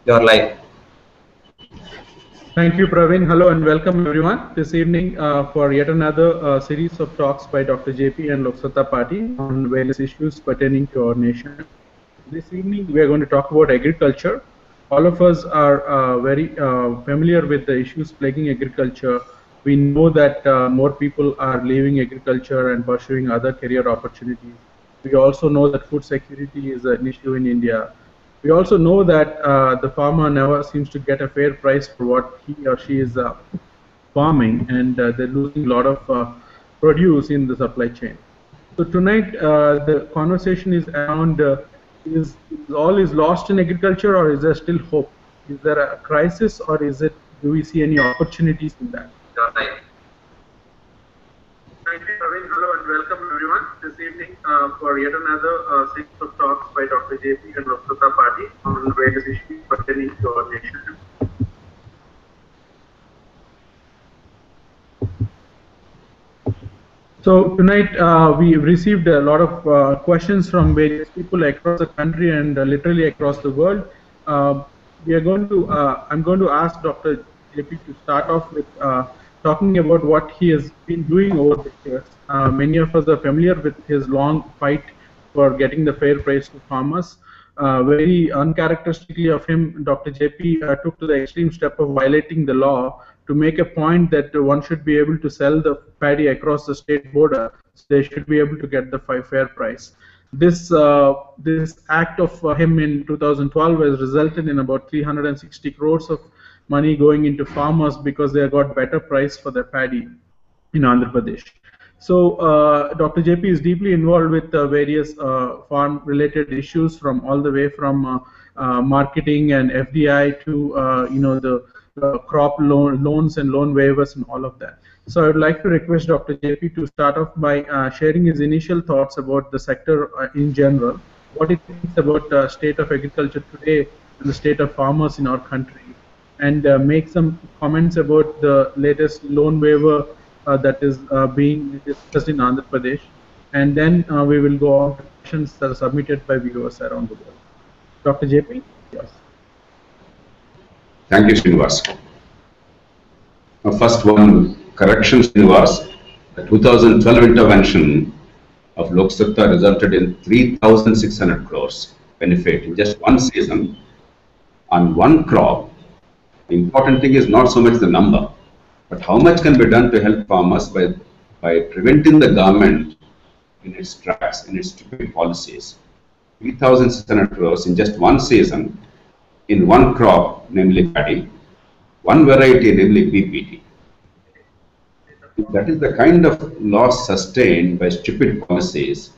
You're live. Thank you, Praveen. Hello and welcome everyone this evening for yet another series of talks by Dr. JP and Lok Satta Party on various issues pertaining to our nation. This evening we are going to talk about agriculture. All of us are very familiar with the issues plaguing agriculture. We know that more people are leaving agriculture and pursuing other career opportunities. We also know that food security is an issue in India. We also know that the farmer never seems to get a fair price for what he or she is farming, and they're losing a lot of produce in the supply chain. So tonight the conversation is around is all is lost in agriculture, or is there still hope? Is there a crisis, or do we see any opportunities in that? You're live. Thank you, Praveen. Hello and welcome everyone this evening for yet another series of talks by Dr. JP and Lok Satta Party on various issues pertaining to our nation. So tonight we received a lot of questions from various people across the country and literally across the world. I'm going to ask Dr. JP to start off with talking about what he has been doing over the years. Many of us are familiar with his long fight for getting the fair price to farmers. Very uncharacteristically of him, Dr. JP took to the extreme step of violating the law to make a point that one should be able to sell the paddy across the state border, so they should be able to get the fair price. This act of him in 2012 has resulted in about 360 crores of money going into farmers because they got better price for their paddy in Andhra Pradesh. So Dr. JP is deeply involved with various farm-related issues, from all the way from marketing and FDI to the crop loans and loan waivers and all of that. So I would like to request Dr. JP to start off by sharing his initial thoughts about the sector in general, what he thinks about the state of agriculture today and the state of farmers in our country, and make some comments about the latest loan waiver that is being discussed in Andhra Pradesh, and then we will go on to questions that are submitted by viewers around the world. Dr. JP, yes. Thank you, Srinivas. First one correction, Srinivas. The 2012 intervention of Lok Satta resulted in 3,600 crores benefit in just one season on one crop. The important thing is not so much the number, but how much can be done to help farmers by preventing the government in its tracks, in its stupid policies. 3,600 crores in just one season in one crop, namely paddy, one variety, namely BPT. That is the kind of loss sustained by stupid policies,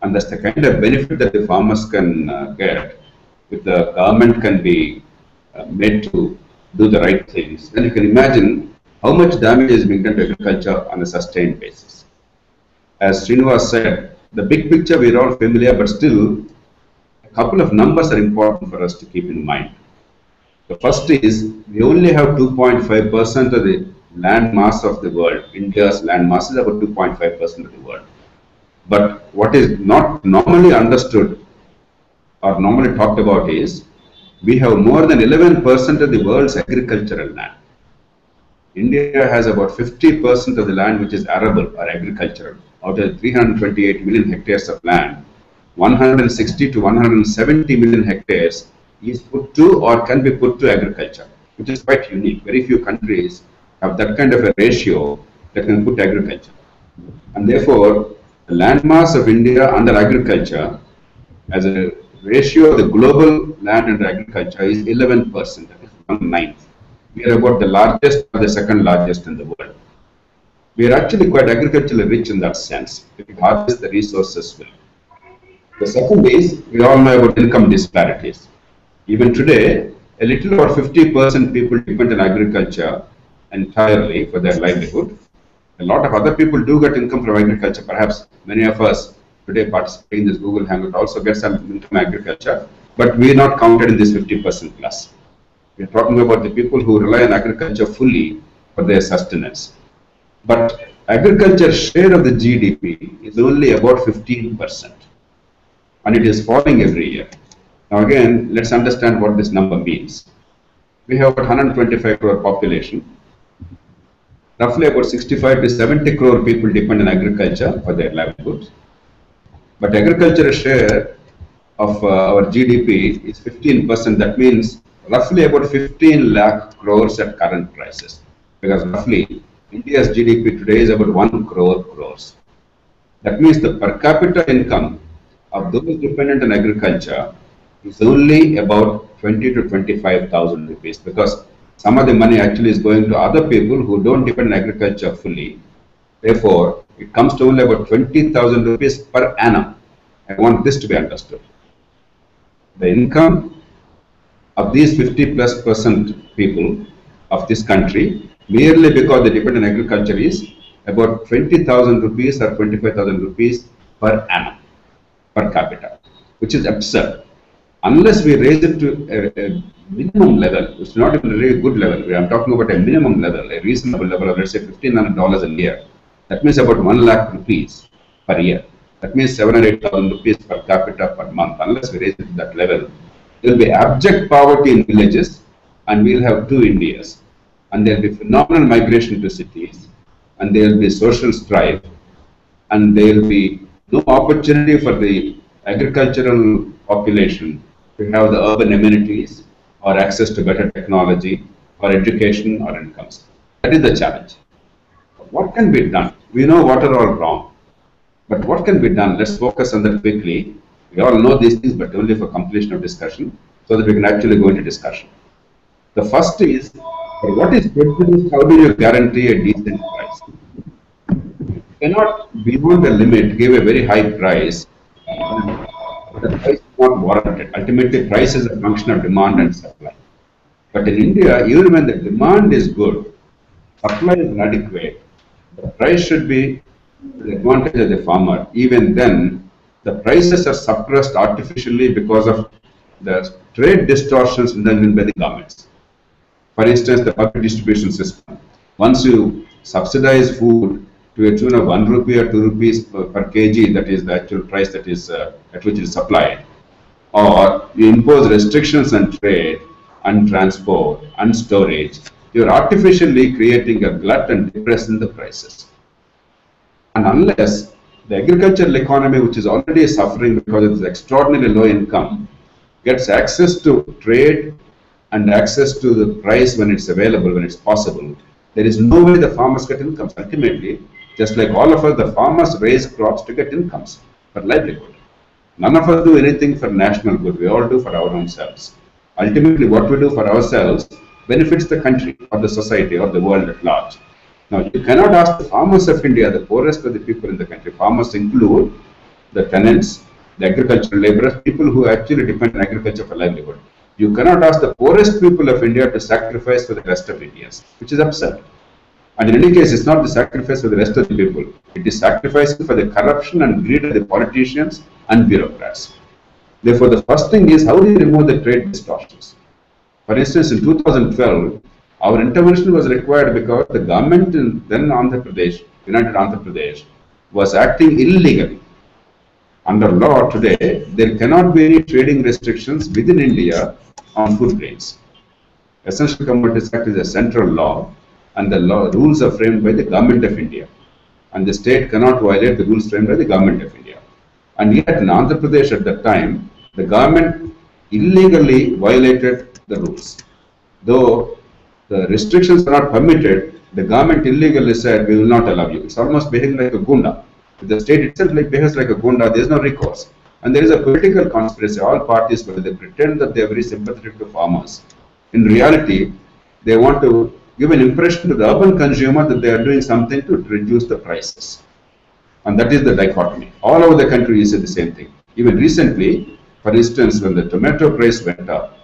and that's the kind of benefit that the farmers can get if the government can be made to do the right things. Then you can imagine how much damage is being done to agriculture on a sustained basis. As Srinivas said, the big picture we are all familiar, but still a couple of numbers are important for us to keep in mind. The first is we only have 2.5% of the land mass of the world. India's land mass is about 2.5% of the world. But what is not normally understood or normally talked about is we have more than 11% of the world's agricultural land. India has about 50% of the land which is arable or agricultural. Out of 328 million hectares of land, 160 to 170 million hectares is put to or can be put to agriculture, which is quite unique. Very few countries have that kind of a ratio that can put agriculture. And therefore, the land mass of India under agriculture as a ratio of the global land under agriculture is 11%, that is 1/9. We are about the largest or the second largest in the world. We are actually quite agriculturally rich in that sense, if we harvest the resources well. The second is, we all know about income disparities. Even today, a little over 50% people depend on agriculture entirely for their livelihood. A lot of other people do get income from agriculture. Perhaps many of us today participating in this Google Hangout also get some income from agriculture, but we are not counted in this 50% plus. We are talking about the people who rely on agriculture fully for their sustenance. But agriculture's share of the GDP is only about 15%, and it is falling every year. Now again, let's understand what this number means. We have about 125 crore population. Roughly about 65 to 70 crore people depend on agriculture for their livelihoods. But agricultural share of our GDP is 15%. That means roughly about 15 lakh crores at current prices. Because roughly India's GDP today is about 1 crore crores. That means the per capita income of those dependent on agriculture is only about 20 to 25,000 rupees, because some of the money actually is going to other people who don't depend on agriculture fully. Therefore, it comes to only about 20,000 rupees per annum. I want this to be understood. The income of these 50+% people of this country, merely because they depend on agriculture, is about 20,000 rupees or 25,000 rupees per annum, per capita, which is absurd. Unless we raise it to a minimum level, it's not even a really good level. I'm talking about a minimum level, a reasonable level of, let's say, $1,500 a year. That means about 1 lakh rupees per year. That means 7 or 8,000 rupees per capita per month. Unless we raise it to that level, there will be abject poverty in villages, and we'll have two Indias. And there will be phenomenal migration to cities, and there will be social strife, and there will be no opportunity for the agricultural population to have the urban amenities or access to better technology or education or incomes. That is the challenge. What can be done? We know what are all wrong, but what can be done? Let's focus on that quickly. We all know these things, but only for completion of discussion, so that we can actually go into discussion. The first is, for what is produced, how do you guarantee a decent price? You cannot, beyond the limit, give a very high price. The price is not warranted. Ultimately, price is a function of demand and supply. But in India, even when the demand is good, supply is inadequate, the price should be to the advantage of the farmer. Even then, the prices are suppressed artificially because of the trade distortions done by the governments. For instance, the public distribution system. Once you subsidize food to a tune of 1 rupee or 2 rupees per kg, that is the actual price that is at which it is supplied, or you impose restrictions on trade and transport and storage, you are artificially creating a glut and depressing the prices. And unless the agricultural economy, which is already suffering because of its extraordinarily low income, gets access to trade and access to the price when it's available, when it's possible, there is no way the farmers get incomes. Ultimately, just like all of us, the farmers raise crops to get incomes for livelihood. None of us do anything for national good. We all do for our own selves. Ultimately, what we do for ourselves benefits the country or the society or the world at large. Now, you cannot ask the farmers of India, the poorest of the people in the country. Farmers include the tenants, the agricultural laborers, people who actually depend on agriculture for livelihood. You cannot ask the poorest people of India to sacrifice for the rest of Indians, which is absurd. And in any case, it's not the sacrifice for the rest of the people. It is sacrificing for the corruption and greed of the politicians and bureaucrats. Therefore, the first thing is, how do you remove the trade distortions? For instance, in 2012, our intervention was required because the government in then Andhra Pradesh, United Andhra Pradesh, was acting illegally. Under law today, there cannot be any trading restrictions within India on food grains. Essential Commodities Act is a central law, and the rules are framed by the Government of India. And the state cannot violate the rules framed by the Government of India. And yet in Andhra Pradesh at that time, the government illegally violated the rules. Though the restrictions are not permitted, the government illegally said, we will not allow you. It's almost behaving like a gunda. If the state itself behaves like a gunda, there is no recourse. And there is a political conspiracy. All parties, whether they pretend that they are very sympathetic to farmers, in reality, they want to give an impression to the urban consumer that they are doing something to reduce the prices. And that is the dichotomy. All over the country you see the same thing. Even recently, for instance, when the tomato price went up,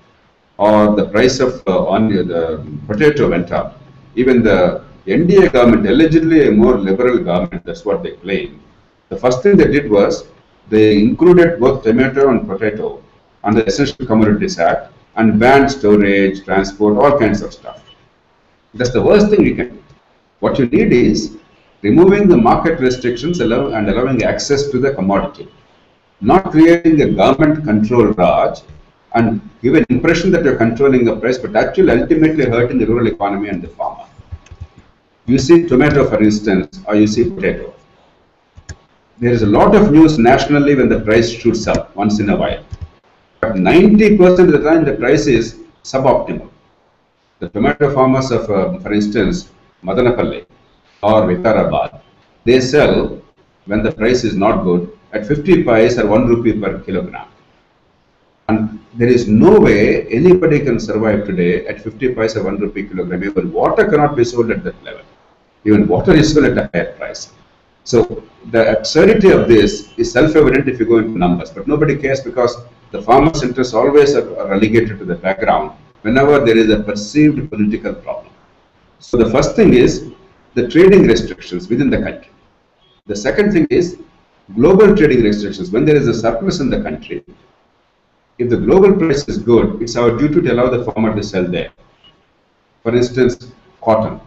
or the price of the potato went up, even the NDA government, allegedly a more liberal government, that's what they claim, the first thing they did was, they included both tomato and potato under the Essential Commodities Act and banned storage, transport, all kinds of stuff. That's the worst thing you can do. What you need is removing the market restrictions and allowing access to the commodity. Not creating a government control Raj and give an impression that you're controlling the price, but actually ultimately hurting the rural economy and the farmer. You see tomato, for instance, or you see potato. There is a lot of news nationally when the price shoots up once in a while. But 90% of the time the price is suboptimal. The tomato farmers of, for instance, Madanapalli or Vikarabad, they sell when the price is not good at 50 paise or 1 rupee per kilogram. And there is no way anybody can survive today at 50 paise or 1 rupee kilogram. Even water cannot be sold at that level. Even water is sold at a higher price. So the absurdity of this is self-evident if you go into numbers, but nobody cares because the farmers' interests always are relegated to the background whenever there is a perceived political problem. So the first thing is the trading restrictions within the country. The second thing is global trading restrictions. When there is a surplus in the country, if the global price is good, it's our duty to allow the farmer to sell there. For instance, cotton.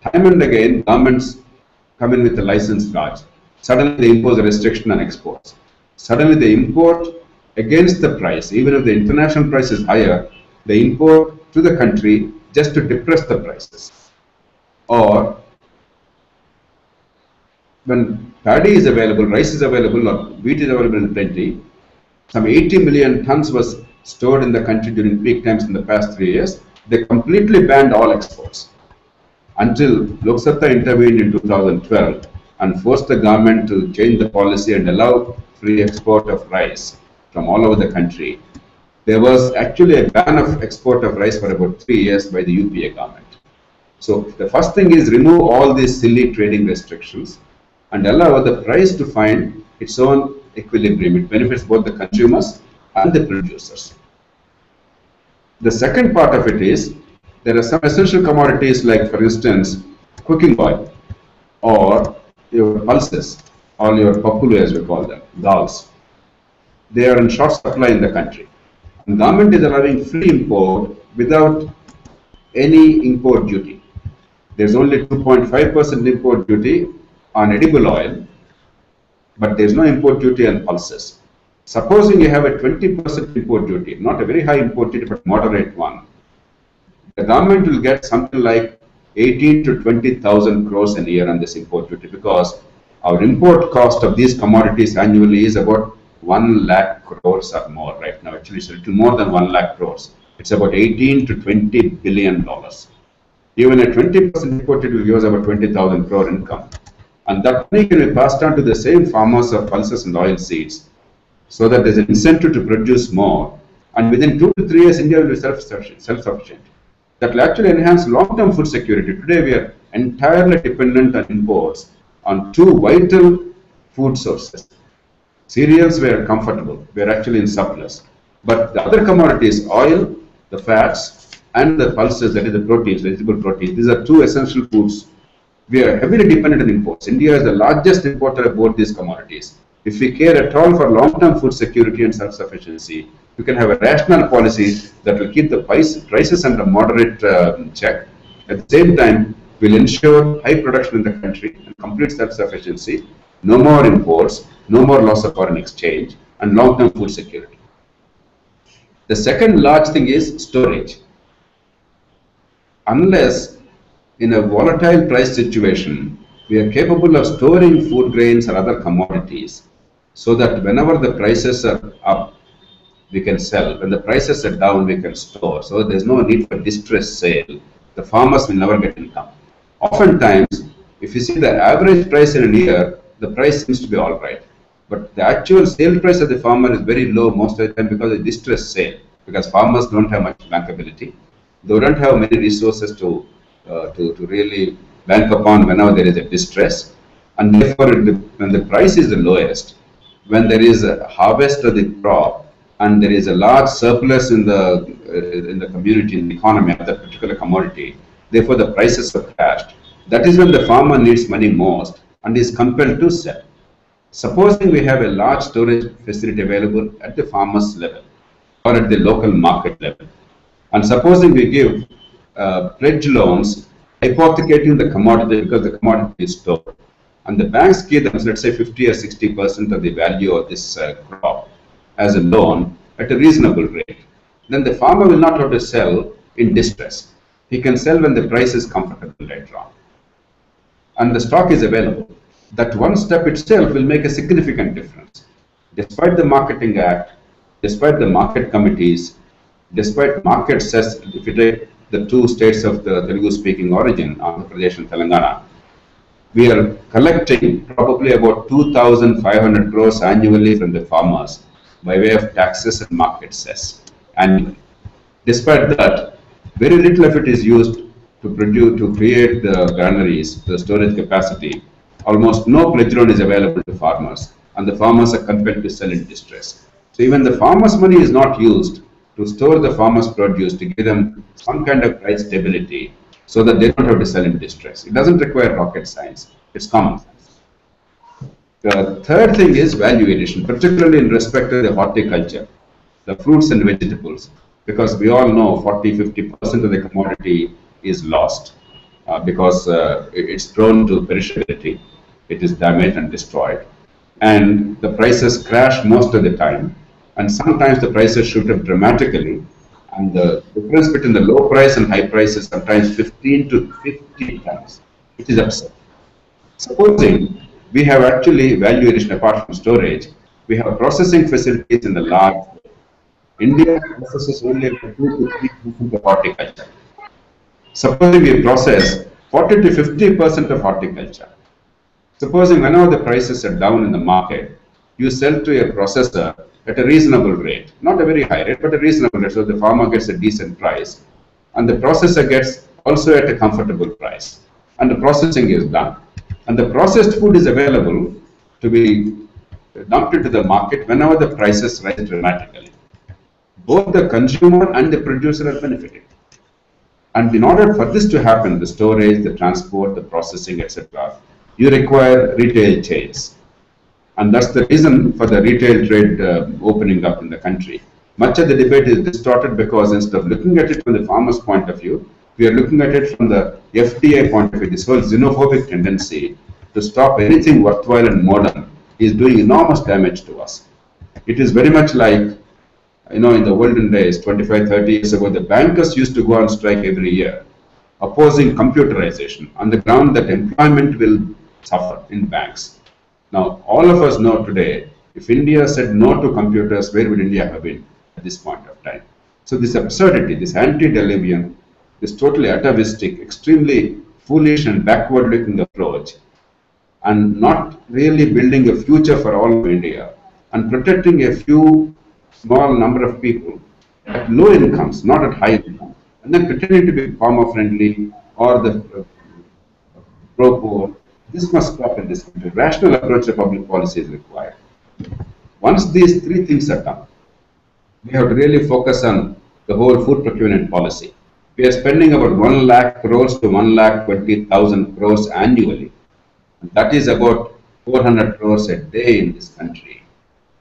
Time and again, governments come in with a license charge. Suddenly they impose a restriction on exports. Suddenly they import against the price. Even if the international price is higher, they import to the country just to depress the prices. Or when paddy is available, rice is available, or wheat is available in plenty, some 80 million tons was stored in the country during peak times in the past 3 years. They completely banned all exports until Lok Satta intervened in 2012 and forced the government to change the policy and allow free export of rice from all over the country. There was actually a ban of export of rice for about 3 years by the UPA government. So the first thing is remove all these silly trading restrictions and allow the price to find its own equilibrium. It benefits both the consumers and the producers. The second part of it is there are some essential commodities like, for instance, cooking oil or your pulses or your pakulu as we call them, dals. They are in short supply in the country. And government is allowing free import without any import duty. There's only 2.5% import duty on edible oil, but there's no import duty on pulses. Supposing you have a 20% import duty, not a very high import duty, but moderate one, the government will get something like 18 to 20,000 crores a year on this import duty because our import cost of these commodities annually is about 1 lakh crores or more right now. Actually, it's a little more than 1 lakh crores. It's about 18 to 20 billion dollars. Even a 20% import duty will give us about 20,000 crore income. And that money can be passed on to the same farmers of pulses and oil seeds so that there's an incentive to produce more. And within 2 to 3 years, India will be self-sufficient. That will actually enhance long-term food security. Today, we are entirely dependent on imports on 2 vital food sources. Cereals were comfortable, we are actually in surplus. But the other commodities, oil, the fats, and the pulses, that is the proteins, vegetable proteins, these are 2 essential foods. We are heavily dependent on imports. India is the largest importer of both these commodities. If we care at all for long-term food security and self-sufficiency, we can have a rational policy that will keep the prices under moderate check. At the same time, will ensure high production in the country and complete self-sufficiency, no more imports, no more loss of foreign exchange, and long-term food security. The second large thing is storage. Unless in a volatile price situation, we are capable of storing food grains or other commodities so that whenever the prices are up, we can sell. When the prices are down, we can store. So there's no need for distress sale. The farmers will never get income. Oftentimes, if you see the average price in a year, the price seems to be all right. But the actual sale price of the farmer is very low most of the time because of distress sale. Because farmers don't have much bankability. They don't have many resources to really bank upon whenever there is a distress. And therefore, when the price is the lowest, when there is a harvest of the crop, and there is a large surplus in the community, in the economy of that particular commodity, therefore the prices are crashed. That is when the farmer needs money most and is compelled to sell. Supposing we have a large storage facility available at the farmer's level or at the local market level, and supposing we give pledge loans hypothecating the commodity because the commodity is stored, and the banks give them, let's say, 50 or 60% of the value of this crop as a loan at a reasonable rate. then the farmer will not have to sell in distress. He can sell when the price is comfortable later on and the stock is available. That one step itself will make a significant difference. Despite the Marketing Act, despite the market committees, despite market says, if you take the two states of the Telugu speaking origin, Andhra Pradesh and Telangana, we are collecting probably about 2,500 crores annually from the farmers by way of taxes and market cess annually. Despite that, very little of it is used to produce, to create the granaries, the storage capacity. Almost no pledge loan is available to farmers, and the farmers are compelled to sell in distress. So even the farmers' money is not used to store the farmers' produce to give them some kind of price stability so that they don't have to sell in distress. It doesn't require rocket science, it's common sense. The third thing is value addition, particularly in respect to the horticulture, the fruits and vegetables, because we all know 40–50% of the commodity is lost because it's prone to perishability, it is damaged and destroyed, and the prices crash most of the time, and sometimes the prices shoot up dramatically, and the difference between the low price and high price is sometimes 15 to 50 times, which is absurd. Supposing we have actually value addition apart from storage, we have processing facilities in the large. India processes only about 2 to 3% of horticulture. Supposing we process 40 to 50% of horticulture. Supposing whenever the prices are down in the market, you sell to a processor at a reasonable rate, not a very high rate, but a reasonable rate, so the farmer gets a decent price, and the processor gets also at a comfortable price, and the processing is done. And the processed food is available to be dumped into the market whenever the prices rise dramatically. Both the consumer and the producer are benefiting. And in order for this to happen, the storage, the transport, the processing, etc., you require retail chains. And that's the reason for the retail trade opening up in the country. Much of the debate is distorted because instead of looking at it from the farmer's point of view, we are looking at it from the FDI point of view. This whole xenophobic tendency to stop anything worthwhile and modern is doing enormous damage to us. It is very much like, in the olden days, 25–30 years ago, the bankers used to go on strike every year, opposing computerization on the ground that employment will suffer in banks. Now, all of us know today, if India said no to computers, where would India have been at this point of time? So this absurdity, this antediluvian, this totally atavistic, extremely foolish and backward-looking approach, and not really building a future for all of India, and protecting a few small number of people at low incomes, not at high income, and then pretending to be farmer-friendly or the pro-poor. This must stop in this country. Rational approach to public policy is required. Once these three things are done, we have to really focus on the whole food procurement policy. We are spending about 1 lakh crores to 1,20,000 crores annually. And that is about 400 crores a day in this country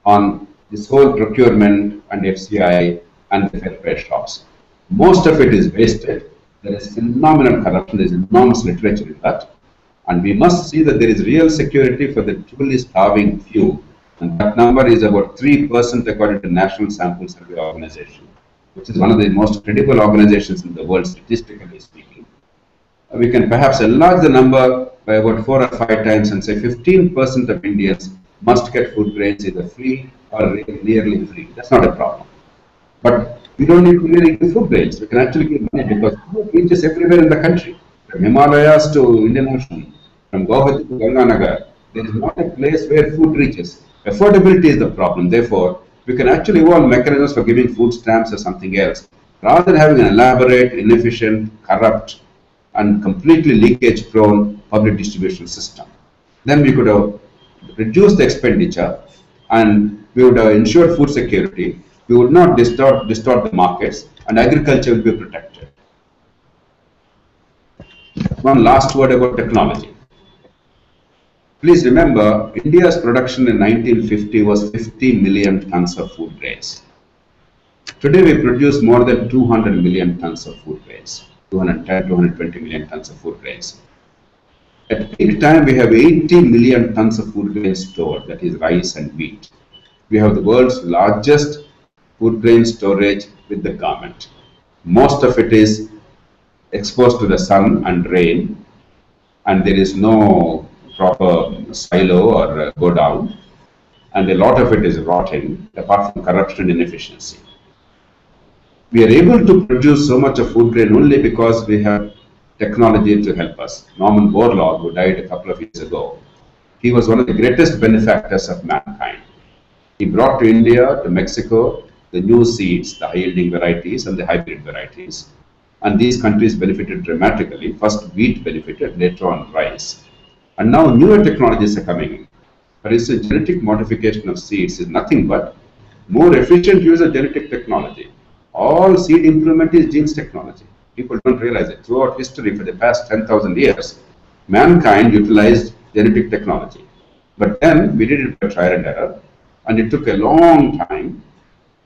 on this whole procurement and FCI and the fair trade shops. Most of it is wasted. There is phenomenal corruption. There is enormous literature in that. And we must see that there is real security for the truly starving few. And that number is about 3% according to National Sample Survey Organization, which is one of the most credible organizations in the world, statistically speaking. We can perhaps enlarge the number by about 4 or 5 times and say 15% of Indians must get food grains either free or nearly free. That's not a problem. But we don't need to really give food grains. We can actually give money because food reaches everywhere in the country. From Himalayas to Indian Ocean, from Guwahati to Ganganagar, there is not a place where food reaches. Affordability is the problem. Therefore, we can actually evolve mechanisms for giving food stamps or something else, rather than having an elaborate, inefficient, corrupt, and completely leakage-prone public distribution system. Then we could have reduced the expenditure, and we would have ensured food security. We would not distort the markets, and agriculture will be protected. One last word about technology. Please remember, India's production in 1950 was 50 million tons of food grains. Today we produce more than 200 million tons of food grains, 210, 220 million tons of food grains. At peak time, we have 80 million tons of food grains stored, that is rice and wheat. We have the world's largest food grain storage with the government. Most of it is exposed to the sun and rain, and there is no proper silo or go down, and a lot of it is rotting, apart from corruption and inefficiency. We are able to produce so much of food grain only because we have technology to help us. Norman Borlaug, who died a couple of years ago, he was one of the greatest benefactors of mankind. He brought to India, to Mexico, the new seeds, the high-yielding varieties and the hybrid varieties. And these countries benefited dramatically. First wheat benefited, later on rice. And now newer technologies are coming in. For instance, genetic modification of seeds is nothing but more efficient use of genetic technology. All seed improvement is genes technology. People don't realize it. Throughout history, for the past 10,000 years, mankind utilized genetic technology. But then we did it by trial and error, and it took a long time,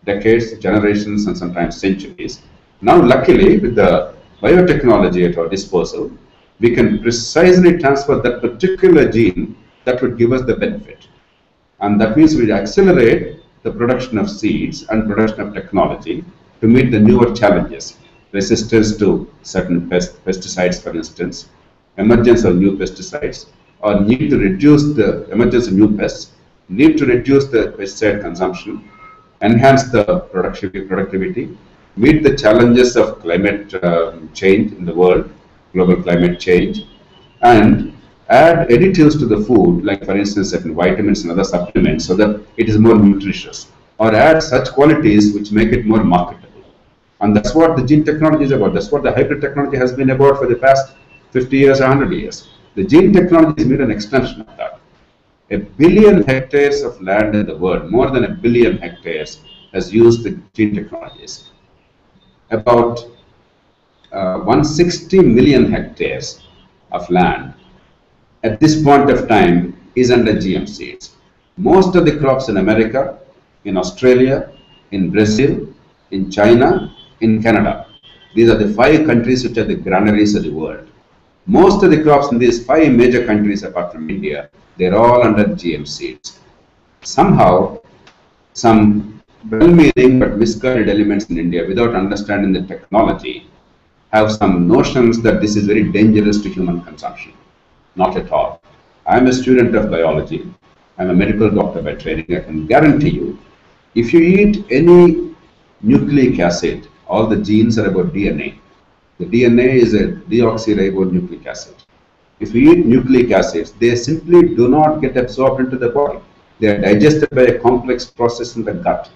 decades, generations, and sometimes centuries. Now, luckily, with the biotechnology at our disposal, we can precisely transfer that particular gene that would give us the benefit. And that means we accelerate the production of seeds and production of technology to meet the newer challenges. Resistance to certain pesticides, for instance, emergence of new pesticides, or need to reduce the emergence of new pests, need to reduce the pesticide consumption, enhance the productivity, meet the challenges of climate change in the world, global climate change, and add additives to the food, like for instance certain vitamins and other supplements, so that it is more nutritious, or add such qualities which make it more marketable. And that's what the gene technology is about. That's what the hybrid technology has been about for the past 50 years, 100 years. The gene technology is made an extension of that. 1 billion hectares of land in the world, more than 1 billion hectares, has used the gene technologies. About 160 million hectares of land at this point of time is under GM seeds. Most of the crops in America, in Australia, in Brazil, in China, in Canada. These are the 5 countries which are the granaries of the world. Most of the crops in these 5 major countries apart from India, they're all under GM seeds. Somehow, some well-meaning but misguided elements in India, without understanding the technology, have some notions that this is very dangerous to human consumption. Not at all. I'm a student of biology. I'm a medical doctor by training. I can guarantee you, if you eat any nucleic acid, all the genes are about DNA. The DNA is a deoxyribonucleic acid. If you eat nucleic acids, they simply do not get absorbed into the body. They are digested by a complex process in the gut.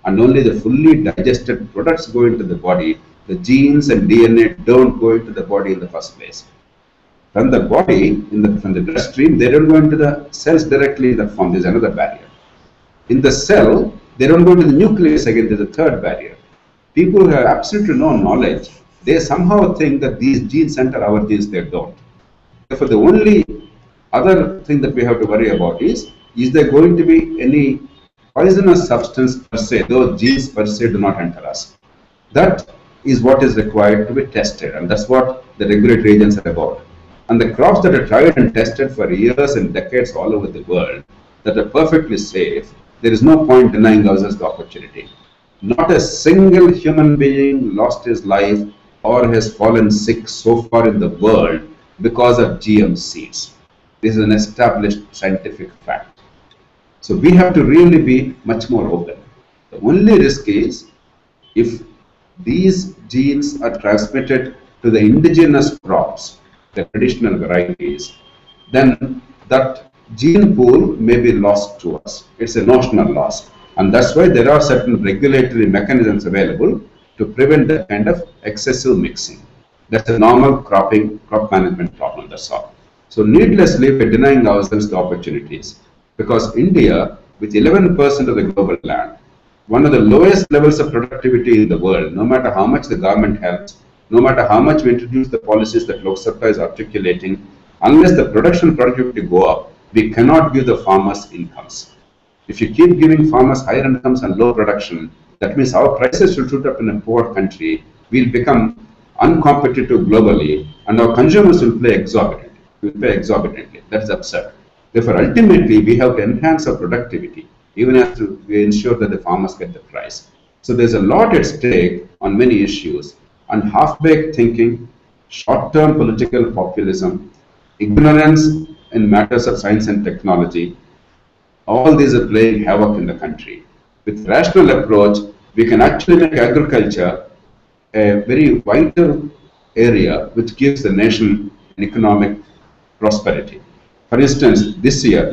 And only the fully digested products go into the body. The genes and DNA don't go into the body in the first place. From the body, from the bloodstream, they don't go into the cells directly in that form. There's another barrier. In the cell, they don't go to the nucleus again. There's a third barrier. People who have absolutely no knowledge, they somehow think that these genes enter our genes. They don't. Therefore, the only other thing that we have to worry about is there going to be any poisonous substance per se? Those genes per se do not enter us. That is what is required to be tested, and that's what the regulatory agents are about. And the crops that are tried and tested for years and decades all over the world that are perfectly safe, there is no point denying ourselves the opportunity. Not a single human being lost his life or has fallen sick so far in the world because of GM seeds. This is an established scientific fact. So we have to really be much more open. The only risk is if these genes are transmitted to the indigenous crops, the traditional varieties, then that gene pool may be lost to us. It's a notional loss. And that's why there are certain regulatory mechanisms available to prevent that kind of excessive mixing. That's a normal crop management problem, that's all. So needlessly, we're denying ourselves the opportunities because India, with 11% of the global land, one of the lowest levels of productivity in the world, no matter how much the government helps, no matter how much we introduce the policies that Lok Sabha is articulating, unless the production productivity go up, we cannot give the farmers incomes. If you keep giving farmers higher incomes and low production, that means our prices will shoot up in a poor country. We'll become uncompetitive globally, and our consumers will pay exorbitantly. That is absurd. Therefore, ultimately, we have to enhance our productivity, even as we ensure that the farmers get the price. So there's a lot at stake on many issues, and half-baked thinking, short-term political populism, ignorance in matters of science and technology, all these are playing havoc in the country. With rational approach, we can actually make agriculture a very vital area which gives the nation an economic prosperity. For instance,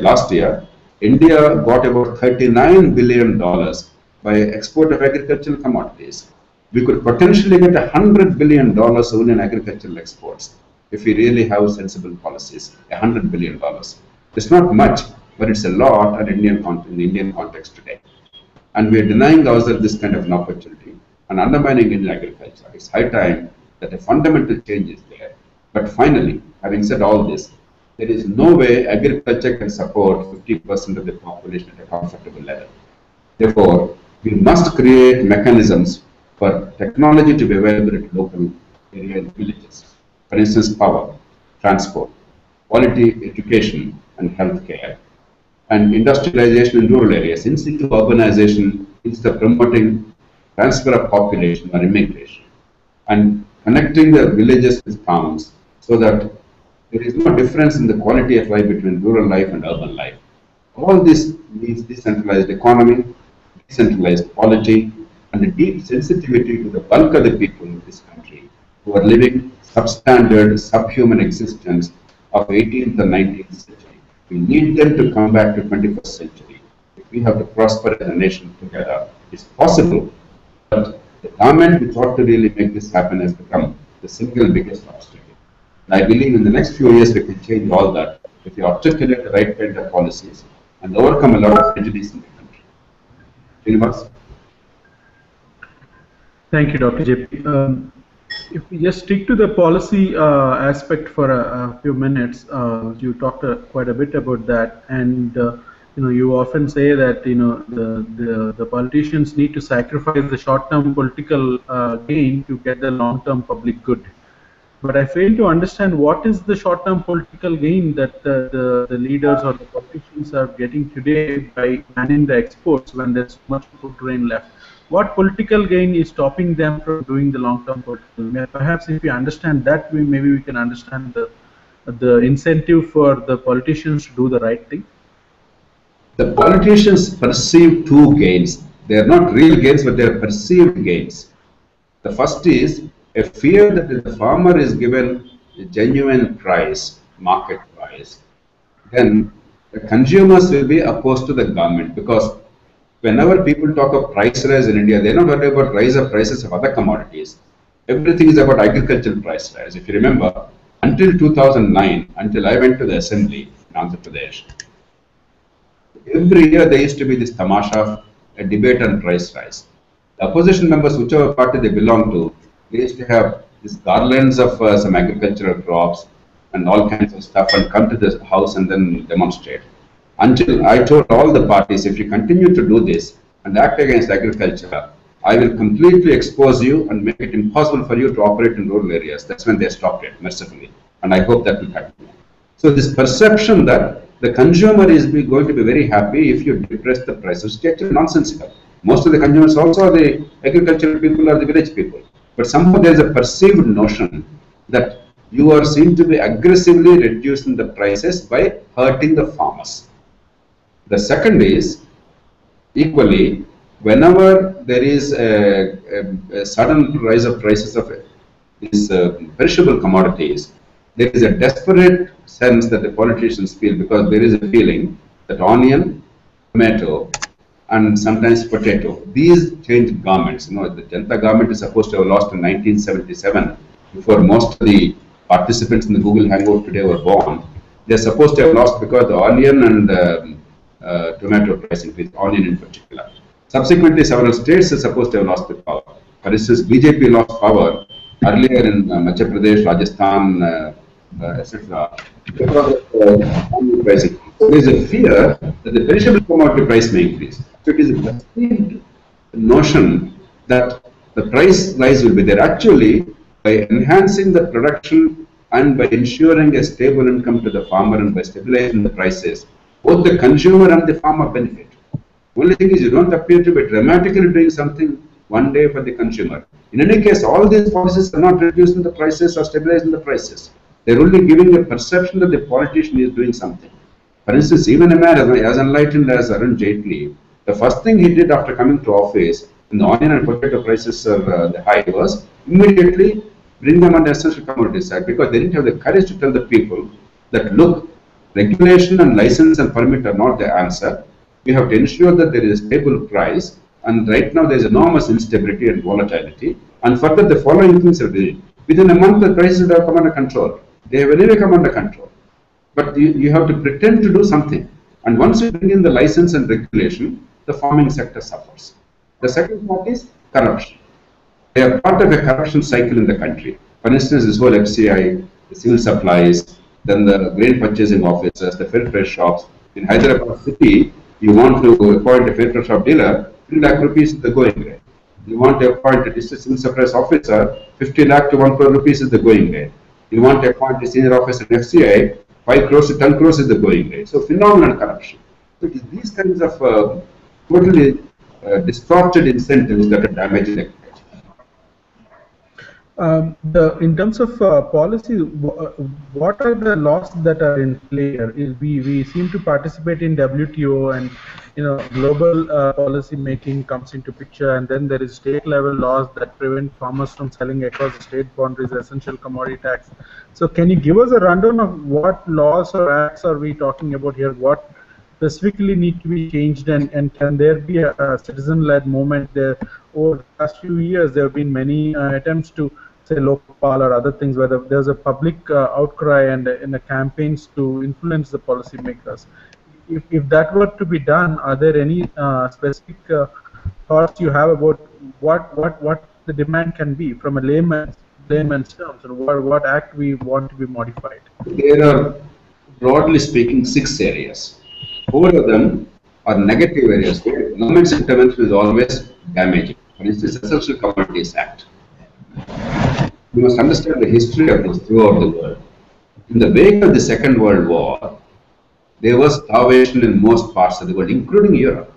last year, India got about $39 billion by export of agricultural commodities. We could potentially get $100 billion only in agricultural exports if we really have sensible policies. $100 billion. It's not much, but it's a lot in the Indian context today. And we are denying ourselves this kind of an opportunity and undermining Indian agriculture. It's high time that a fundamental change is there. But finally, having said all this, there is no way agriculture can support 50% of the population at a comfortable level. Therefore, we must create mechanisms for technology to be available at local area and villages. For instance, power, transport, quality education and healthcare, and industrialization in rural areas, in situ urbanization is the promoting transfer of population or immigration, and connecting the villages with towns so that there is no difference in the quality of life between rural life and urban life. All this means decentralized economy, decentralized polity, and a deep sensitivity to the bulk of the people in this country who are living substandard, subhuman existence of 18th and 19th century. We need them to come back to 21st century. If we have to prosper as a nation together, it's possible, but the government which ought to really make this happen has become the single biggest obstacle. And I believe in the next few years we can change all that if we articulate the right kind of policies and overcome a lot of prejudice in the country. Srinivas? Thank you, Dr. JP. If we just stick to the policy aspect for a few minutes, you talked quite a bit about that, and you often say that the politicians need to sacrifice the short-term political gain to get the long-term public good. But I fail to understand what is the short-term political gain that the leaders or the politicians are getting today by banning the exports when there's so much food grain left. What political gain is stopping them from doing the long-term political gain? Perhaps if we understand that, maybe we can understand the incentive for the politicians to do the right thing. The politicians perceive two gains. They are not real gains, but they are perceived gains. The first is a fear that if the farmer is given a genuine price, market price, then the consumers will be opposed to the government, because whenever people talk of price rise in India, they're not worried about rise of prices of other commodities. Everything is about agricultural price rise. If you remember, until 2009, until I went to the assembly in Andhra Pradesh, every year there used to be this tamasha, a debate on price rise. The opposition members, whichever party they belong to, they used to have these garlands of some agricultural crops and all kinds of stuff and come to the house and then demonstrate. Until I told all the parties, if you continue to do this and act against agriculture, I will completely expose you and make it impossible for you to operate in rural areas. That's when they stopped it, mercifully. And I hope that will continue. So this perception that the consumer is going to be very happy if you depress the price is actually nonsensical. Most of the consumers also are the agricultural people or the village people. But somehow there is a perceived notion that you are seen to be aggressively reducing the prices by hurting the farmers. The second is, equally, whenever there is a sudden rise of prices of these perishable commodities, there is a desperate sense that the politicians feel, because there is a feeling that onion, tomato, and sometimes potato, these change governments. The Janata government is supposed to have lost in 1977, before most of the participants in the Google Hangout today were born. They're supposed to have lost because the onion and tomato price increase, onion in particular. Subsequently, several states are supposed to have lost the power. For instance, BJP lost power earlier in Madhya Pradesh, Rajasthan, etc. because of onion pricing. So there is a fear that the perishable commodity price may increase. So it is a perceived notion that the price rise will be there. Actually, by enhancing the production and by ensuring a stable income to the farmer and by stabilizing the prices, both the consumer and the farmer benefit. Only thing is, you don't appear to be dramatically doing something one day for the consumer. In any case, all these policies are not reducing the prices or stabilizing the prices. They're only giving a perception that the politician is doing something. For instance, even a man as enlightened as Arun Jaitley, the first thing he did after coming to office, when the onion and potato prices are the high, was immediately bring them under Essential Commodities Act, because they didn't have the courage to tell the people that, look, regulation and license and permit are not the answer. We have to ensure that there is a stable price, and right now there is enormous instability and volatility. And further, the following things are doing. Within a month, the prices have come under control. They have anyway come under control. But you have to pretend to do something. And once you bring in the license and regulation, the farming sector suffers. The second part is corruption. They are part of a corruption cycle in the country. For instance, this whole FCI, the civil supplies, then the grain purchasing officers, the fair trade shops. In Hyderabad city, you want to appoint a fair trade shop dealer, 3 lakh rupees is the going rate. You want to appoint a district civil supplies officer, 50 lakh to 1 crore rupees is the going rate. You want to appoint a senior officer in FCI, 5 crores to 10 crores is the going rate. So phenomenal corruption. So it is these kinds of totally distorted incentives that are damaging the in terms of policy, what are the laws that are in play here? We seem to participate in WTO, and global policy making comes into picture, and then there is state level laws that prevent farmers from selling across the state boundaries, essential commodity tax. So can you give us a rundown of what laws or acts are we talking about here? What specifically need to be changed, and can there be a citizen-led movement there? Over the past few years, there have been many attempts to say local poll or other things, where there's a public outcry and in the campaigns to influence the policymakers. If that were to be done, are there any specific thoughts you have about what the demand can be from a layman's terms, or what act we want to be modified? There are, broadly speaking, 6 areas. 4 of them are negative areas where government's intervention is always damaging. For instance, Essential Commodities Act. We must understand the history of this throughout the world. In the wake of the Second World War, there was starvation in most parts of the world, including Europe,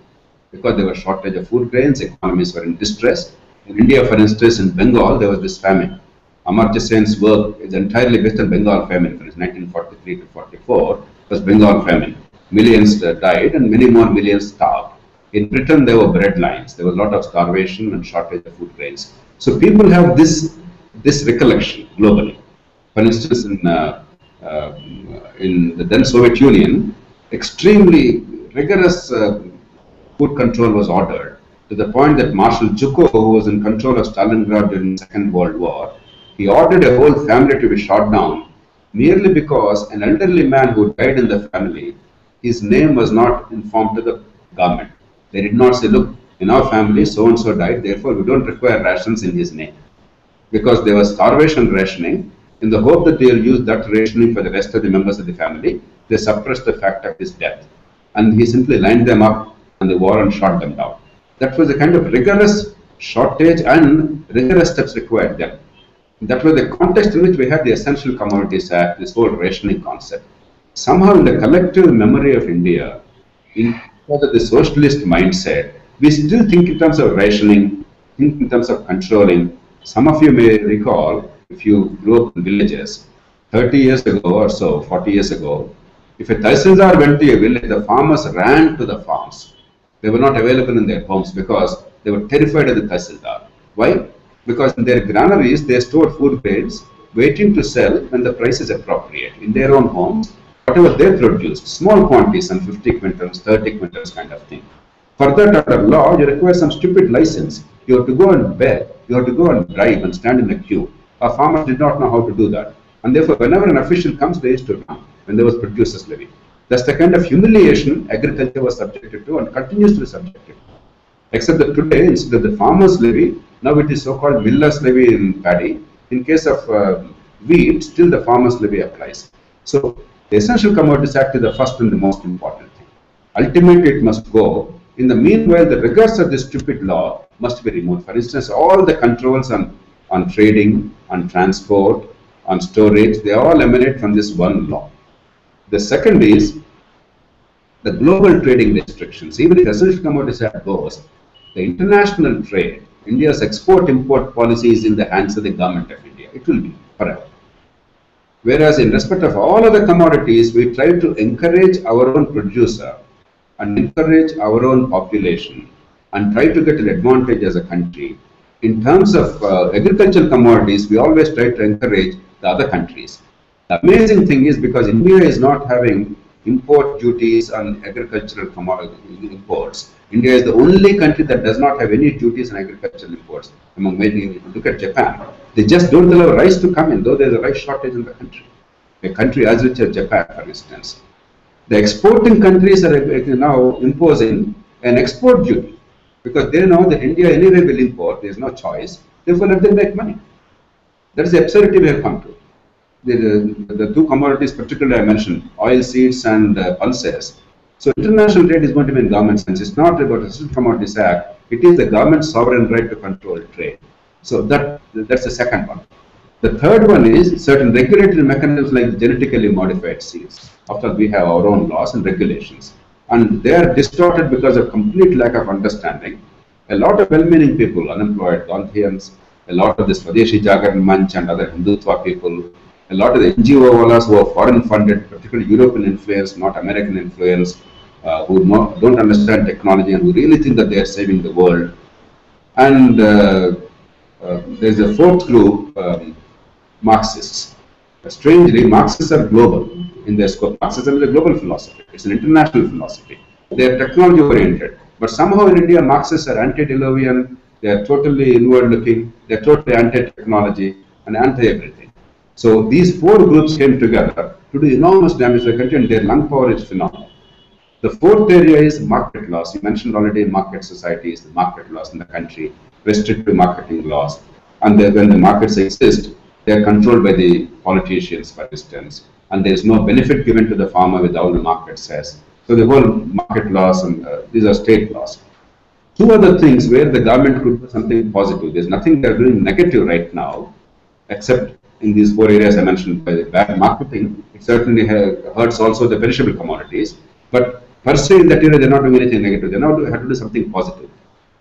because there was shortage of food grains, economies were in distress. In India, for instance, in Bengal, there was this famine. Amartya Sen's work is entirely based on Bengal famine, from 1943 to 44, was Bengal famine. Millions died and many more millions starved. In Britain, there were bread lines. There was a lot of starvation and shortage of food grains. So people have this recollection globally. For instance, in the then Soviet Union, extremely rigorous food control was ordered, to the point that Marshal Zhukov, who was in control of Stalingrad during the Second World War, he ordered a whole family to be shot down merely because an elderly man who died in the family, his name was not informed to the government. They did not say, look, in our family so-and-so died, therefore we don't require rations in his name. Because there was starvation rationing, in the hope that they will use that rationing for the rest of the members of the family, they suppressed the fact of his death. And he simply lined them up on the wall and shot them down. That was the kind of rigorous shortage and rigorous steps required then. That was the context in which we had the Essential Commodities Act, this whole rationing concept. Somehow in the collective memory of India, because of the socialist mindset, we still think in terms of rationing, think in terms of controlling. Some of you may recall, if you grew up in villages, 30 years ago or so, 40 years ago, if a Tahsildar went to a village, the farmers ran to the farms. They were not available in their homes because they were terrified of the Tahsildar. Why? Because in their granaries, they stored food grains, waiting to sell when the price is appropriate. In their own homes, whatever they produced, small quantities, some 50 quintals, 30 quintals kind of thing. For that, under law, you require some stupid license. You have to go and beg, you have to go and drive and stand in a queue. Our farmers did not know how to do that. And therefore, whenever an official comes, they used to run when there was producer's levy. That's the kind of humiliation agriculture was subjected to and continues to be subjected to. Except that today, instead of the farmer's levy, now it is so-called miller's levy in paddy. In case of wheat, still the farmer's levy applies. So, the Essential Commodities Act is the first and the most important thing. Ultimately, it must go. In the meanwhile, the rigors of this stupid law must be removed. For instance, all the controls on trading, on transport, on storage, they all emanate from this one law. The second is the global trading restrictions. Even if the Essential Commodities Act goes, the international trade, India's export-import policy is in the hands of the government of India. It will be forever. Whereas in respect of all other commodities, we try to encourage our own producer and encourage our own population and try to get an advantage as a country. In terms of agricultural commodities, we always try to encourage the other countries. The amazing thing is because India is not having import duties on agricultural commodity imports. India is the only country that does not have any duties on agricultural imports. Among many, if you look at Japan, they just don't allow rice to come in, though there is a rice shortage in the country. A country as rich as Japan, for instance. The exporting countries are now imposing an export duty because they know that India anyway will import, there is no choice, therefore let them make money. That is the absurdity we have come to. The two commodities, particularly I mentioned, oil seeds and pulses. So international trade is going to be in government sense. It's not about the Special Commodities Act. It is the government's sovereign right to control trade. So that's the second one. The third one is certain regulatory mechanisms like genetically modified seeds. After we have our own laws and regulations. And they are distorted because of complete lack of understanding. A lot of well-meaning people, unemployed, Gandhians, a lot of the Swadeshi Jagaran Manch and other Hindutva people, a lot of the NGO wallahs who are foreign funded, particularly European influence, not American influence, who don't understand technology and who really think that they are saving the world. And there's a fourth group, Marxists. Strangely, Marxists are global in their scope. Marxism is a global philosophy. It's an international philosophy. They are technology oriented. But somehow in India, Marxists are antediluvian, they are totally inward looking, they are totally anti-technology and anti-everything. So these four groups came together to do enormous damage to the country, and their lung power is phenomenal. The fourth area is market laws. You mentioned already market societies, the market laws in the country, restrictive marketing laws. And when the markets exist, they are controlled by the politicians, for instance, and there is no benefit given to the farmer with all the market says. So the whole market laws, and these are state laws. Two other things where the government could do something positive. There's nothing they're doing negative right now, except in these four areas I mentioned. By the bad marketing, it certainly hurts also the perishable commodities. But per se in that area, they're not doing anything negative. They now have to do something positive,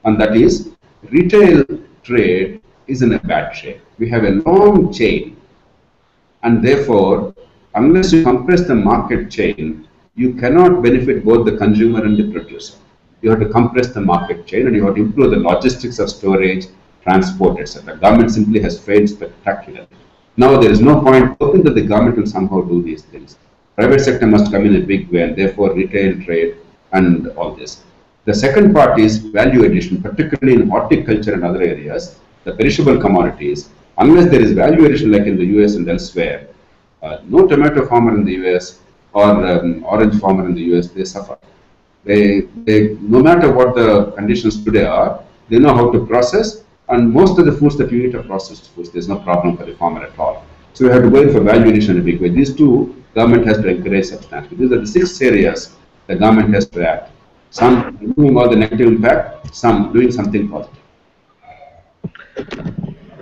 and that is retail trade is in a bad shape. We have a long chain, and therefore, unless you compress the market chain, you cannot benefit both the consumer and the producer. You have to compress the market chain, and you have to improve the logistics of storage, transport, etc. Government simply has failed spectacularly. Now there is no point hoping that the government will somehow do these things. Private sector must come in a big way, and therefore retail trade and all this. The second part is value addition, particularly in horticulture and other areas, the perishable commodities. Unless there is value addition like in the US and elsewhere, no tomato farmer in the US or orange farmer in the US, they suffer. No matter what the conditions today are, they know how to process, and most of the foods that you eat are processed foods. There's no problem for the farmer at all. So we have to go in for value addition in a big way. These two, government has to encourage substantially. These are the 6 areas the government has to act. Some removing all the negative impact, some doing something positive.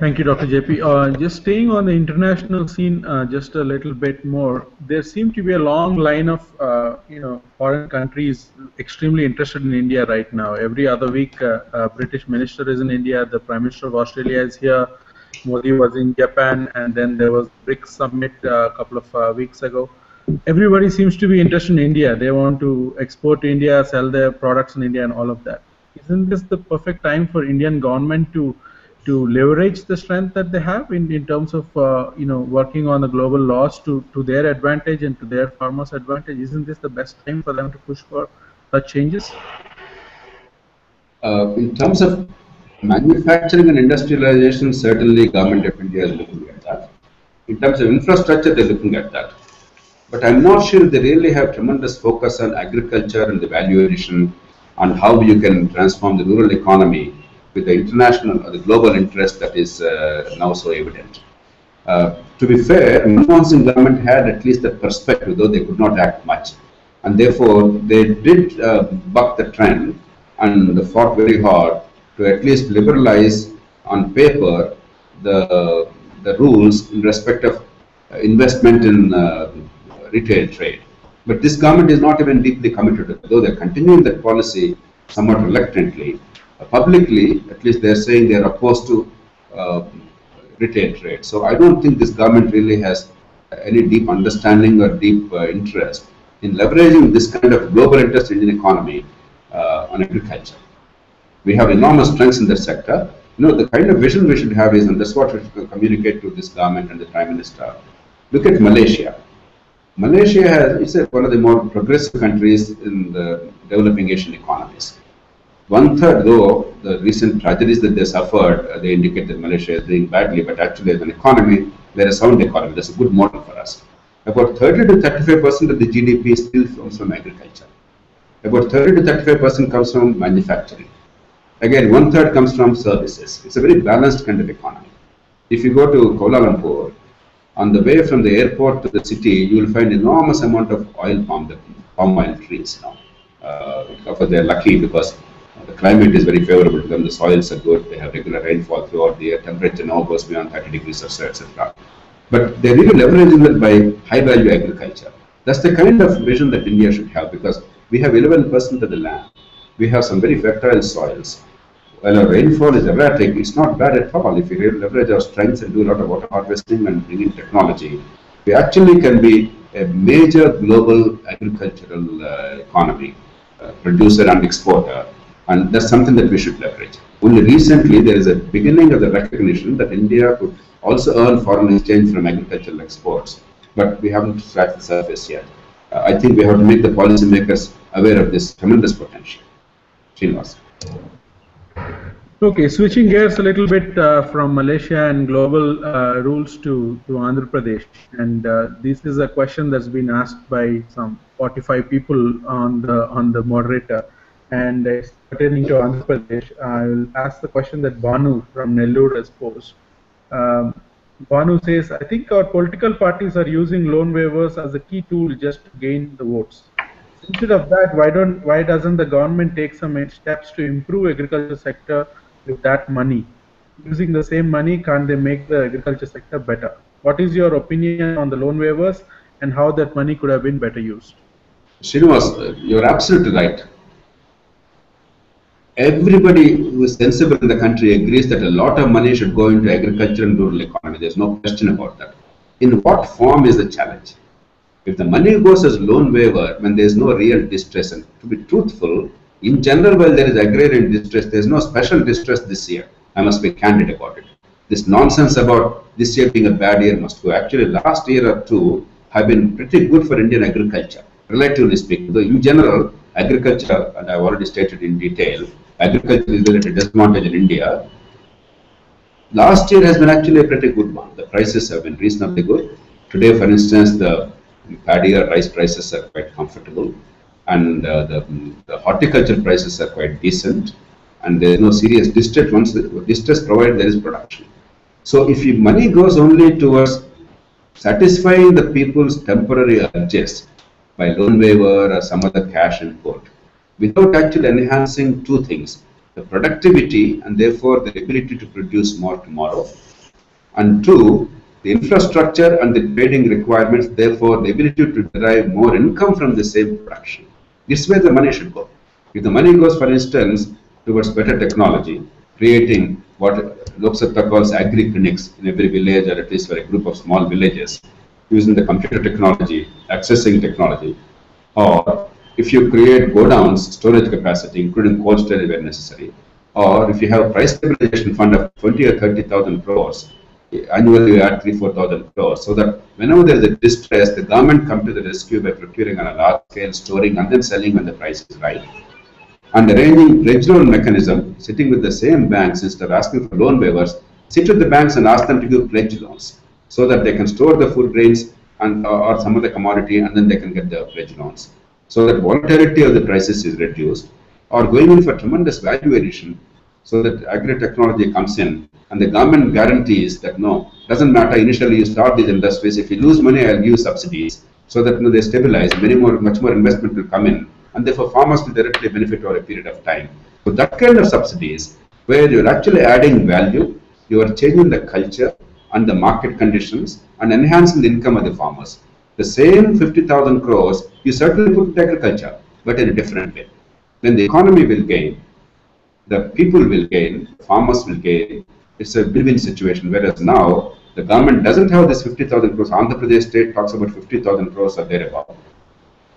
Thank you, Dr. JP. Just staying on the international scene just a little bit more, there seems to be a long line of foreign countries extremely interested in India right now. Every other week, a British minister is in India, the Prime Minister of Australia is here, Modi was in Japan, and then there was BRICS summit a couple of weeks ago. Everybody seems to be interested in India. They want to export to India, sell their products in India and all of that. Isn't this the perfect time for Indian government to leverage the strength that they have in terms of working on the global laws to their advantage and to their farmers' advantage? Isn't this the best time for them to push for such changes? In terms of manufacturing and industrialization, certainly government of India is looking at that. In terms of infrastructure, they're looking at that. But I'm not sure they really have tremendous focus on agriculture and the value addition and how you can transform the rural economy with the international or the global interest that is now so evident. To be fair, Manmohan Singh government had at least that perspective, though they could not act much. And therefore, they did buck the trend and fought very hard to at least liberalize on paper the rules in respect of investment in retail trade. But this government is not even deeply committed to it, though they're continuing that policy somewhat reluctantly. Publicly, at least they're saying they're opposed to uh, retail trade. So I don't think this government really has any deep understanding or deep interest in leveraging this kind of global interest in the economy on agriculture. We have enormous strengths in that sector. The kind of vision we should have is, and that's what we should communicate to this government and the Prime Minister. Look at Malaysia. Malaysia one of the more progressive countries in the developing Asian economies. One third, though, the recent tragedies that they suffered, they indicate that Malaysia is doing badly, but actually, as an economy, they're a sound economy. That's a good model for us. About 30 to 35% of the GDP still comes from agriculture. About 30 to 35% comes from manufacturing. Again, one third comes from services. It's a very balanced kind of economy. If you go to Kuala Lumpur, on the way from the airport to the city, you will find enormous amount of palm oil trees now. Of course, they're lucky because the climate is very favorable to them. The soils are good. They have regular rainfall throughout the year. Temperature now goes beyond 30 degrees Celsius, etc. But they're really leveraging it by high-value agriculture. That's the kind of vision that India should have, because we have 11% of the land. We have some very fertile soils. While our rainfall is erratic, it's not bad at all. If we leverage our strengths and do a lot of water harvesting and bring in technology, we actually can be a major global agricultural economy, producer and exporter. And that's something that we should leverage. Only recently, there is a beginning of the recognition that India could also earn foreign exchange from agricultural exports. But we haven't scratched the surface yet. I think we have to make the policymakers aware of this tremendous potential. Srinivas. Okay, switching gears a little bit from Malaysia and global rules to Andhra Pradesh, and this is a question that's been asked by some 45 people on the moderator, and it's pertaining to Andhra Pradesh. I will ask the question that Banu from Nellore has posed. Banu says, I think our political parties are using loan waivers as a key tool just to gain the votes. Instead of that, why doesn't the government take some steps to improve agriculture sector with that money? Using the same money, can't they make the agriculture sector better? What is your opinion on the loan waivers and how that money could have been better used? Srinivas, you're absolutely right. Everybody who is sensible in the country agrees that a lot of money should go into agriculture and rural economy. There's no question about that. In what form is the challenge? If the money goes as loan waiver when there is no real distress, and to be truthful, in general, while there is agrarian distress, there is no special distress this year. I must be candid about it. This nonsense about this year being a bad year must go. Actually, last year or two have been pretty good for Indian agriculture, relatively speaking. Though in general, agriculture, and I've already stated in detail, agriculture is at a disadvantage in India. Last year has been actually a pretty good one. The prices have been reasonably good. Today, for instance, the paddy or rice prices are quite comfortable, and the horticulture prices are quite decent, and there is no serious distress. Once the distress provided, there is production. So if money goes only towards satisfying the people's temporary urges by loan waiver or some other cash input, without actually enhancing two things: the productivity and therefore the ability to produce more tomorrow, and two, the infrastructure and the trading requirements, therefore the ability to derive more income from the same production. This is where the money should go. If the money goes, for instance, towards better technology, creating what Lok Sabha calls agri-clinics in every village, or at least for a group of small villages, using the computer technology, accessing technology, or if you create godowns, storage capacity, including cold storage where necessary, or if you have a price stabilization fund of 20 or 30,000 crores, annually you add 3,000-4,000 crores, so that whenever there is a distress, the government comes to the rescue by procuring on a large scale, storing, and then selling when the price is right. And arranging pledge loan mechanism, sitting with the same banks instead of asking for loan waivers, sit with the banks and ask them to give pledge loans so that they can store the food grains and or some other commodity, and then they can get the pledge loans. So that volatility of the prices is reduced, or going in for tremendous value addition, so that agri-technology comes in and the government guarantees that no, doesn't matter, initially you start these industries, if you lose money, I'll give you subsidies, so that they stabilize, much more investment will come in, and therefore farmers will directly benefit over a period of time. So that kind of subsidies, where you're actually adding value, you are changing the culture and the market conditions and enhancing the income of the farmers. The same 50,000 crores, you certainly put into agriculture, but in a different way. Then the economy will gain. The people will gain, farmers will gain. It's a win-win situation. Whereas now the government doesn't have this 50,000 crores. Andhra Pradesh state talks about 50,000 crores or thereabout.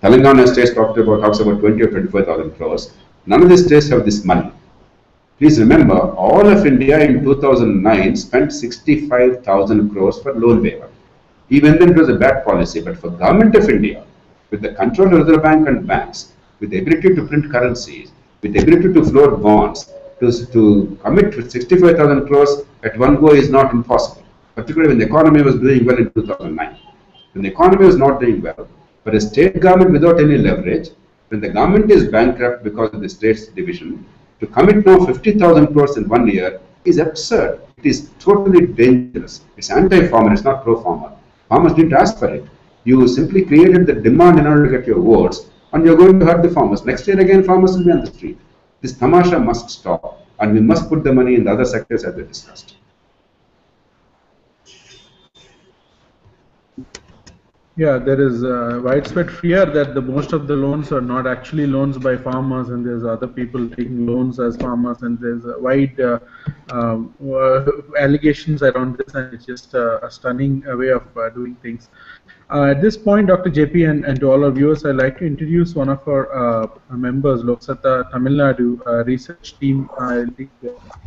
Telangana state talks about 20 or 25,000 crores. None of these states have this money. Please remember, all of India in 2009 spent 65,000 crores for loan waiver. Even then it was a bad policy, but for Government of India, with the control of Reserve Bank and banks, with the ability to print currencies, with the ability to float bonds, to commit with 65,000 crores at one go is not impossible, particularly when the economy was doing well in 2009. When the economy was not doing well, but a state government without any leverage, when the government is bankrupt because of the state's division, to commit now 50,000 crores in 1 year is absurd. It is totally dangerous. It's anti-farmer, it's not pro-farmer. Farmers didn't ask for it. You simply created the demand in order to get your votes, and you're going to hurt the farmers. Next year again, farmers will be on the street. This tamasha must stop, and we must put the money in the other sectors as we discussed. Yeah, there is widespread fear that the most of the loans are not actually loans by farmers, and there's other people taking loans as farmers, and there's a wide allegations around this, and it's just a stunning way of doing things. At this point, Dr. JP, and to all our viewers, I'd like to introduce one of our members, Lok Satta Tamil Nadu research team,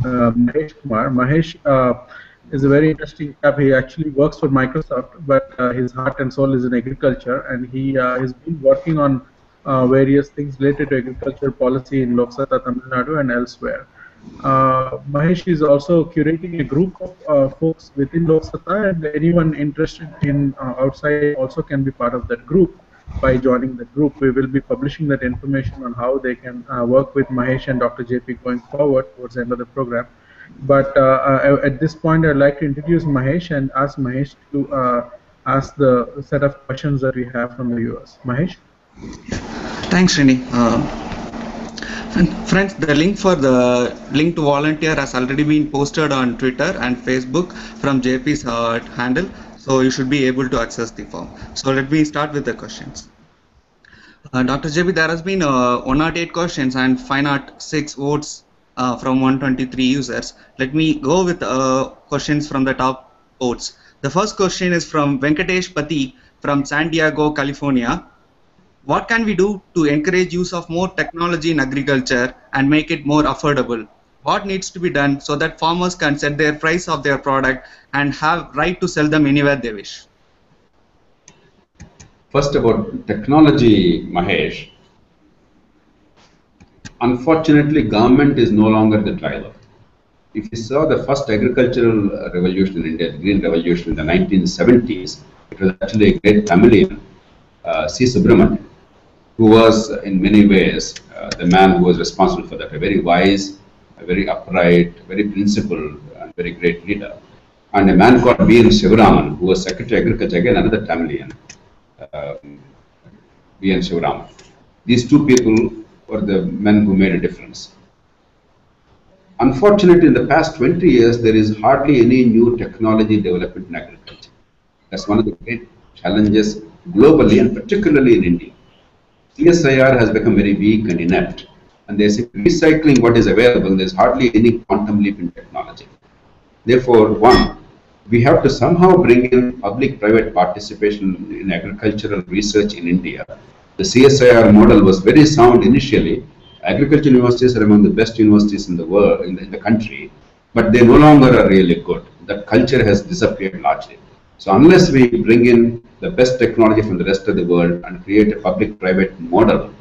Mahesh Kumar. Mahesh is a very interesting chap. He actually works for Microsoft, but his heart and soul is in agriculture, and he has been working on various things related to agriculture policy in Lok Satta Tamil Nadu and elsewhere. Mahesh is also curating a group of folks within Lok Satta, and anyone interested in outside also can be part of that group by joining the group. We will be publishing that information on how they can work with Mahesh and Dr. JP going forward towards the end of the program. But at this point, I'd like to introduce Mahesh and ask Mahesh to ask the set of questions that we have from the viewers. Mahesh? Thanks, Srini. Friends, the link to volunteer has already been posted on Twitter and Facebook from JP's handle, so you should be able to access the form. So let me start with the questions. Dr. JP, there has been 108 questions and 506 votes from 123 users. Let me go with questions from the top votes. The first question is from Venkatesh Pati from San Diego, California. What can we do to encourage use of more technology in agriculture and make it more affordable? What needs to be done so that farmers can set their price of their product and have right to sell them anywhere they wish? First, about technology, Mahesh. Unfortunately, government is no longer the driver. If you saw the first agricultural revolution in India, the Green Revolution in the 1970s, it was actually a great Tamilian, C. Subramanian, who was in many ways the man who was responsible for that, a very wise, a very upright, very principled, and very great leader. And a man called B. N. Shivaraman, who was Secretary of Agriculture, again another Tamilian, B. N. Shivaraman. These two people were the men who made a difference. Unfortunately, in the past 20 years, there is hardly any new technology development in agriculture. That's one of the great challenges globally and particularly in India. CSIR has become very weak and inept, and there's recycling what is available. There's hardly any quantum leap in technology. Therefore, one, we have to somehow bring in public-private participation in agricultural research in India. The CSIR model was very sound initially. Agricultural universities are among the best universities in the world, in the country, but they no longer are really good. That culture has disappeared largely. So unless we bring in the best technology from the rest of the world and create a public-private model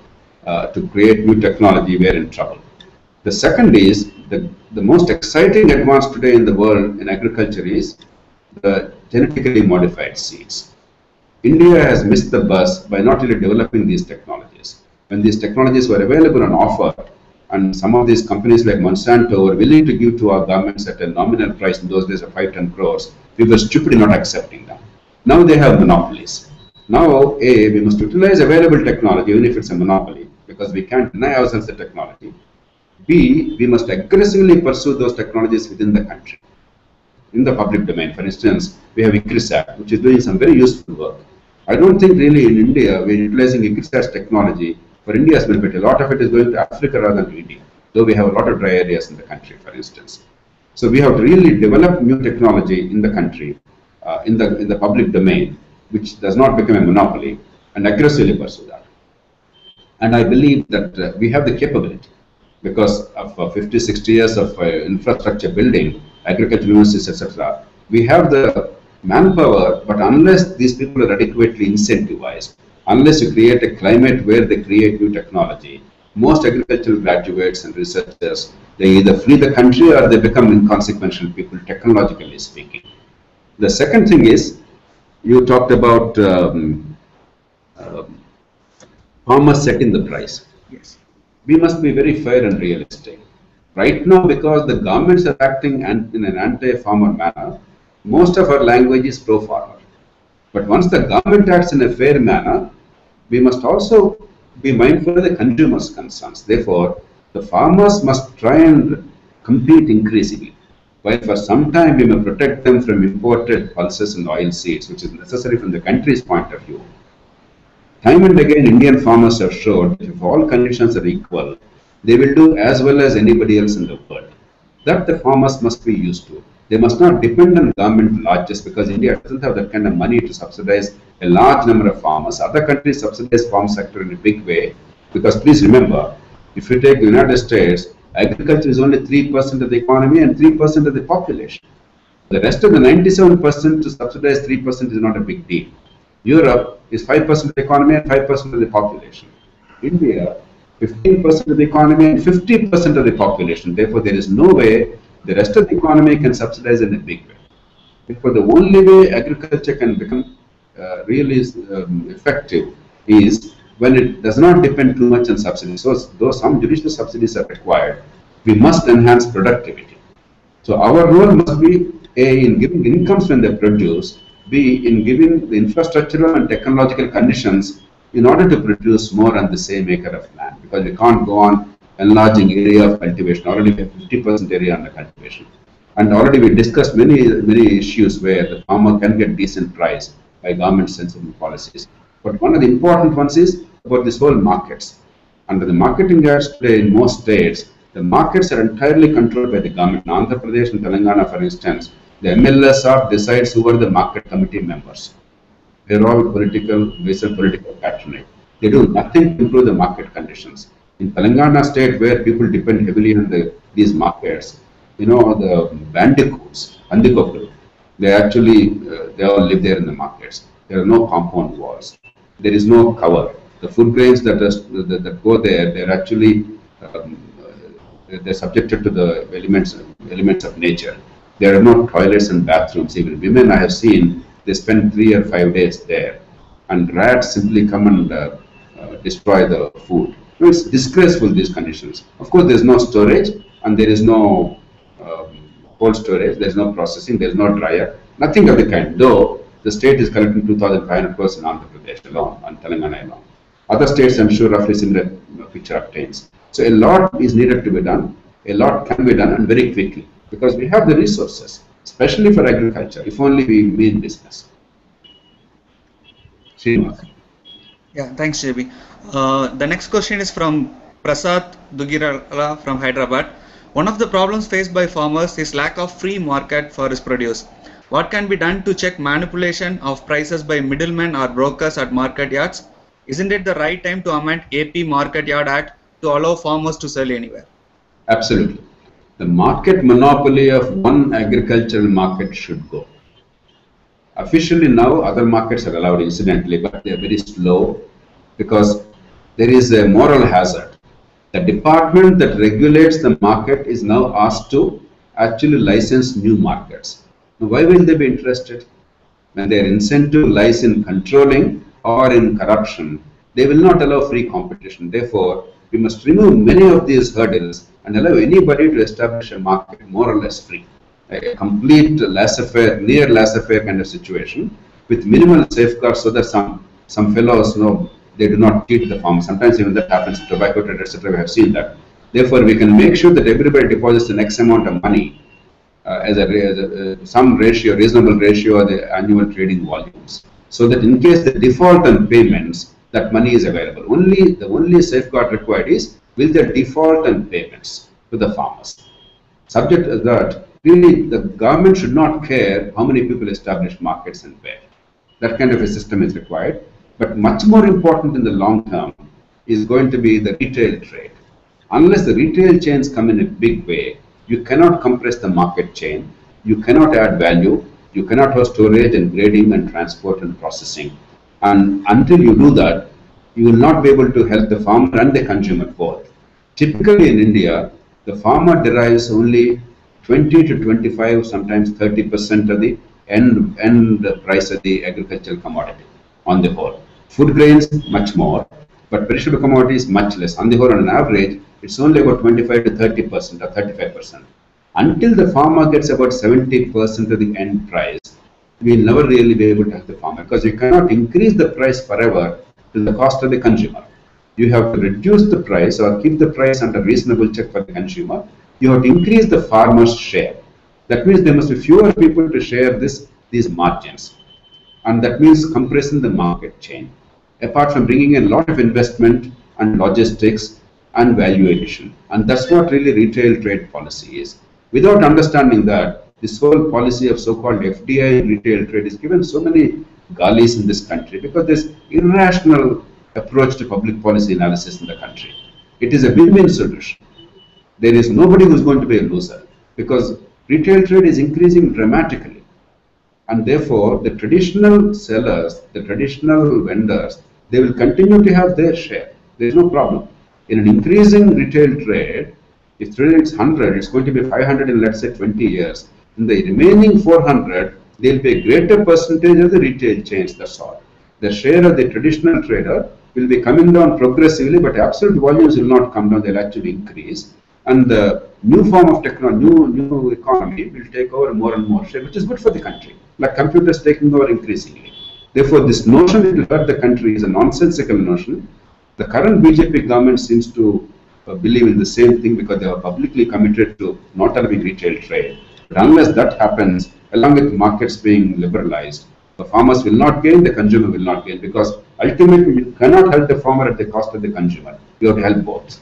to create new technology, we are in trouble. The second is the most exciting advance today in the world in agriculture is the genetically modified seeds. India has missed the bus by not really developing these technologies. When these technologies were available and offered, and some of these companies like Monsanto were willing to give to our governments at a nominal price in those days of 5-10 crores, we were stupidly not accepting them. Now they have monopolies. Now, A, we must utilize available technology, even if it's a monopoly, because we can't deny ourselves the technology. B, we must aggressively pursue those technologies within the country, in the public domain. For instance, we have ICRISAT, which is doing some very useful work. I don't think really in India we're utilizing ICRISAT's technology for India's benefit. A lot of it is going to Africa rather than to India. though we have a lot of dry areas in the country, for instance. So we have to really develop new technology in the country, in the public domain, which does not become a monopoly, and aggressively pursue that. And I believe that we have the capability because of 50, 60 years of infrastructure building, agricultural universities, etc. We have the manpower, but unless these people are adequately incentivized, unless you create a climate where they create new technology, most agricultural graduates and researchers, they either flee the country or they become inconsequential people, technologically speaking. The second thing is, you talked about farmers setting the price. Yes. We must be very fair and realistic. Right now, because the governments are acting in an anti-farmer manner, most of our language is pro-farmer. But once the government acts in a fair manner, we must also be mindful of the consumers' concerns. Therefore, the farmers must try and compete increasingly. While for some time we may protect them from imported pulses and oil seeds, which is necessary from the country's point of view, time and again, Indian farmers have showed that if all conditions are equal, they will do as well as anybody else in the world. That the farmers must be used to. They must not depend on government largesse because India doesn't have that kind of money to subsidize a large number of farmers. Other countries subsidize farm sector in a big way because please remember, if you take the United States, agriculture is only 3% of the economy and 3% of the population. The rest of the 97% to subsidize 3% is not a big deal. Europe is 5% of the economy and 5% of the population. India, 15% of the economy and 50% of the population. Therefore, there is no way the rest of the economy can subsidize in a big way. Therefore, the only way agriculture can become really effective is when it does not depend too much on subsidies. So, though some judicial subsidies are required, we must enhance productivity. So, our role must be A, in giving incomes when they produce, B, in giving the infrastructural and technological conditions in order to produce more on the same acre of land, because we can't go on enlarging area of cultivation. Already we have 50% area under cultivation. And already we discussed many issues where the farmer can get decent price by government sensible policies. But one of the important ones is about this whole markets. Under the marketing acts today in most states, the markets are entirely controlled by the government. In Andhra Pradesh and Telangana, for instance, the MLSR decides who are the market committee members. They're all political, based on political patronage. They do nothing to improve the market conditions. In Telangana state, where people depend heavily on these markets, the bandicoots, Andikokuru, they actually, they all live there in the markets. There are no compound walls. There is no cover. The food grains that go there, they're actually, they're subjected to the elements of nature. There are no toilets and bathrooms. Even women I have seen, they spend 3 or 5 days there, and rats simply come and destroy the food. It's disgraceful, these conditions. Of course, there's no storage and there is no cold storage, there's no processing, there's no dryer, nothing of the kind. Though the state is collecting 2,500 crores in Andhra Pradesh alone, and Telangana alone. Other states, I'm sure, roughly similar picture obtains. So a lot is needed to be done. A lot can be done, and very quickly, because we have the resources, especially for agriculture, if only we mean business. Srinivas. Yeah, thanks, JB. The next question is from Prasad Dugirala from Hyderabad. One of the problems faced by farmers is lack of free market for his produce. What can be done to check manipulation of prices by middlemen or brokers at market yards? Isn't it the right time to amend AP Market Yard Act to allow farmers to sell anywhere? Absolutely. The market monopoly of one agricultural market should go. Officially now, other markets are allowed incidentally, but they are very slow because there is a moral hazard. The department that regulates the market is now asked to actually license new markets. Now, why will they be interested? When their incentive lies in controlling or in corruption, they will not allow free competition. Therefore, we must remove many of these hurdles and allow anybody to establish a market more or less free. A complete laissez-faire, near laissez-faire kind of situation with minimal safeguards so that some fellows know they do not cheat the farmer. Sometimes even that happens, tobacco trade, etc. We have seen that. Therefore, we can make sure that everybody deposits an X amount of money as some ratio, reasonable ratio of the annual trading volumes, so that in case the default on payments, that money is available. The only safeguard required is will they default on payments to the farmers? Subject to that, really the government should not care how many people establish markets and where. That kind of a system is required. But much more important in the long term is going to be the retail trade. Unless the retail chains come in a big way, you cannot compress the market chain, you cannot add value, you cannot have storage and grading and transport and processing. And until you do that, you will not be able to help the farmer and the consumer both. Typically in India, the farmer derives only 20 to 25, sometimes 30% of the end price of the agricultural commodity on the whole. Food grains, much more, but perishable commodities, much less. On the whole, on an average, it's only about 25 to 30% or 35%. Until the farmer gets about 70% of the end price, we will never really be able to help the farmer because you cannot increase the price forever to the cost of the consumer. You have to reduce the price or keep the price under reasonable check for the consumer. You have to increase the farmer's share. That means there must be fewer people to share these margins. And that means compressing the market chain. Apart from bringing in a lot of investment and logistics and value addition. And that's what really retail trade policy is. Without understanding that, this whole policy of so-called FDI retail trade is given so many galleys in this country because there's irrational approach to public policy analysis in the country. It is a win-win solution. There is nobody who's going to be a loser because retail trade is increasing dramatically. And therefore, the traditional sellers, the traditional vendors, they will continue to have their share. There is no problem. In an increasing retail trade, if today it's 100, it's going to be 500 in, let's say, 20 years. In the remaining 400, there will be a greater percentage of the retail chains, that's all. The share of the traditional trader will be coming down progressively, but absolute volumes will not come down, they'll actually increase. And the new form of technology, new economy will take over more and more share, which is good for the country, like computers taking over increasingly. Therefore, this notion it will hurt the country is a nonsensical notion. The current BJP government seems to believe in the same thing because they are publicly committed to not allowing retail trade. But unless that happens, along with markets being liberalized, the farmers will not gain, the consumer will not gain because ultimately you cannot help the farmer at the cost of the consumer. You have to help both.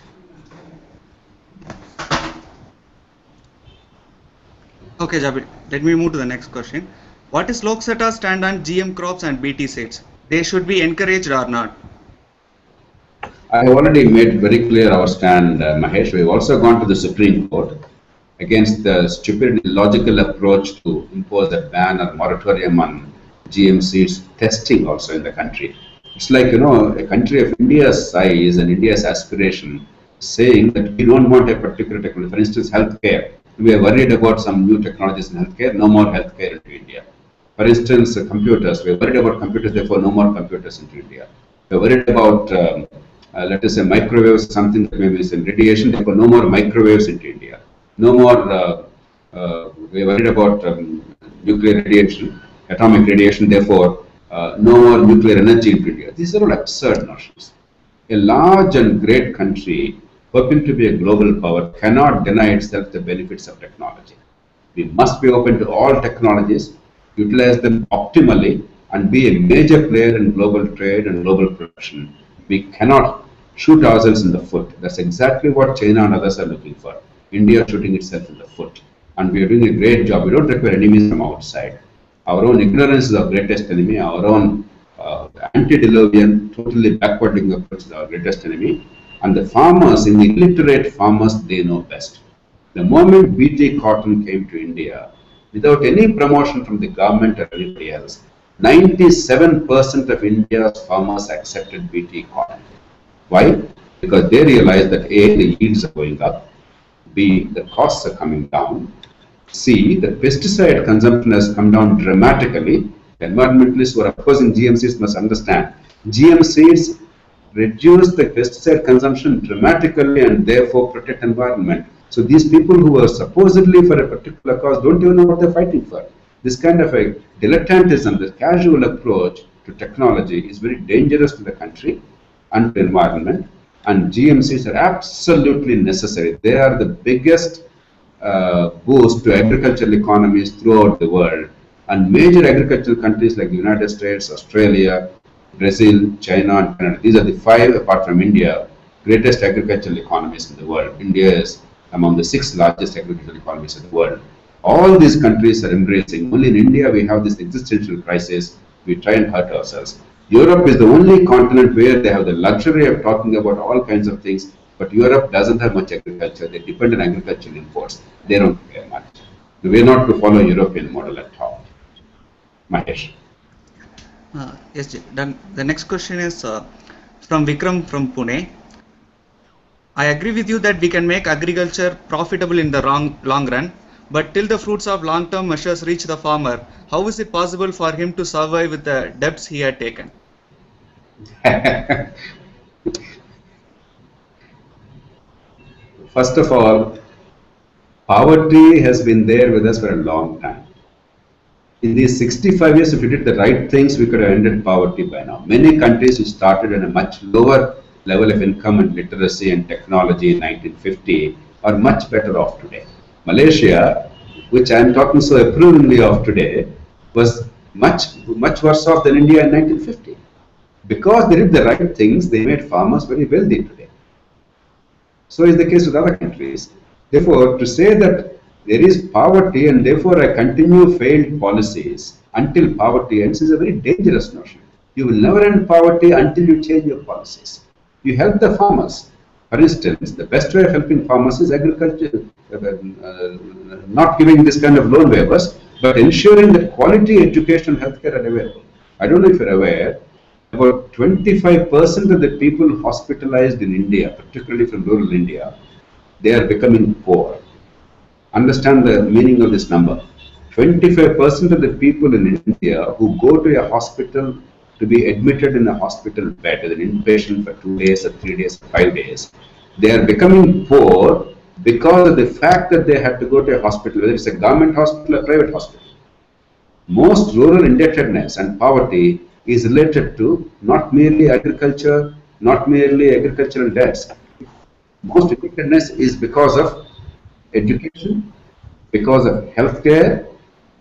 Okay, Jabir, let me move to the next question. What is Lok Sabha's stand on GM crops and BT seeds? They should be encouraged or not? I have already made very clear our stand, Mahesh. We have also gone to the Supreme Court against the stupid, illogical approach to impose a ban or moratorium on GM seeds testing also in the country. It's like, a country of India's size and India's aspiration saying that we don't want a particular technology. For instance, healthcare. We are worried about some new technologies in healthcare, no more healthcare into India. For instance, computers. We are worried about computers, therefore no more computers into India. We are worried about, let us say, microwaves, something that maybe is in radiation, therefore no more microwaves into India. No more, we are worried about nuclear radiation, atomic radiation, therefore no more nuclear energy into India. These are all absurd notions. A large and great country hoping to be a global power cannot deny itself the benefits of technology. We must be open to all technologies, utilize them optimally, and be a major player in global trade and global production. We cannot shoot ourselves in the foot. That's exactly what China and others are looking for. India shooting itself in the foot. And we are doing a great job. We don't require enemies from outside. Our own ignorance is our greatest enemy. Our own antediluvian, totally backward-looking approach is our greatest enemy. And the farmers, in the illiterate farmers, they know best. The moment BT cotton came to India, without any promotion from the government or anybody else, 97% of India's farmers accepted BT cotton. Why? Because they realized that A, the yields are going up, B, the costs are coming down, C, the pesticide consumption has come down dramatically. Environmentalists who are opposing GM seeds must understand GM seeds reduce the pesticide consumption dramatically and therefore protect environment. So these people who are supposedly for a particular cause don't even know what they're fighting for. This kind of a dilettantism, this casual approach to technology is very dangerous to the country and to the environment. And GM seeds are absolutely necessary. They are the biggest boost to agricultural economies throughout the world. And major agricultural countries like the United States, Australia, Brazil, China, and Canada, these are the five apart from India greatest agricultural economies in the world. India is among the 6 largest agricultural economies in the world. All these countries are embracing. Only in India we have this existential crisis. We try and hurt ourselves. Europe is the only continent where they have the luxury of talking about all kinds of things, but Europe doesn't have much agriculture. They depend on agricultural imports. They don't care much. We are not to follow European model at all. Mahesh. Yes, then the next question is from Vikram from Pune. I agree with you that we can make agriculture profitable in the long run, but till the fruits of long-term measures reach the farmer, how is it possible for him to survive with the debts he had taken? First of all, poverty has been there with us for a long time. In these 65 years, if we did the right things, we could have ended poverty by now. Many countries which started at a much lower level of income and literacy and technology in 1950 are much better off today. Malaysia, which I am talking so approvingly of today, was much worse off than India in 1950. Because they did the right things, they made farmers very wealthy today. So is the case with other countries. Therefore, to say that there is poverty and therefore I continue failed policies until poverty ends is a very dangerous notion. You will never end poverty until you change your policies. You help the farmers. For instance, the best way of helping farmers is agriculture, not giving this kind of loan waivers, but ensuring that quality education and healthcare are available. I don't know if you're aware, about 25% of the people hospitalized in India, particularly from rural India, they are becoming poor. Understand the meaning of this number. 25% of the people in India who go to a hospital to be admitted in a hospital bed as an inpatient for 2 days or 3 days or 5 days, they are becoming poor because of the fact that they have to go to a hospital, whether it's a government hospital or private hospital. Most rural indebtedness and poverty is related to not merely agriculture, not merely agricultural debts. Most indebtedness is because of education, because of healthcare,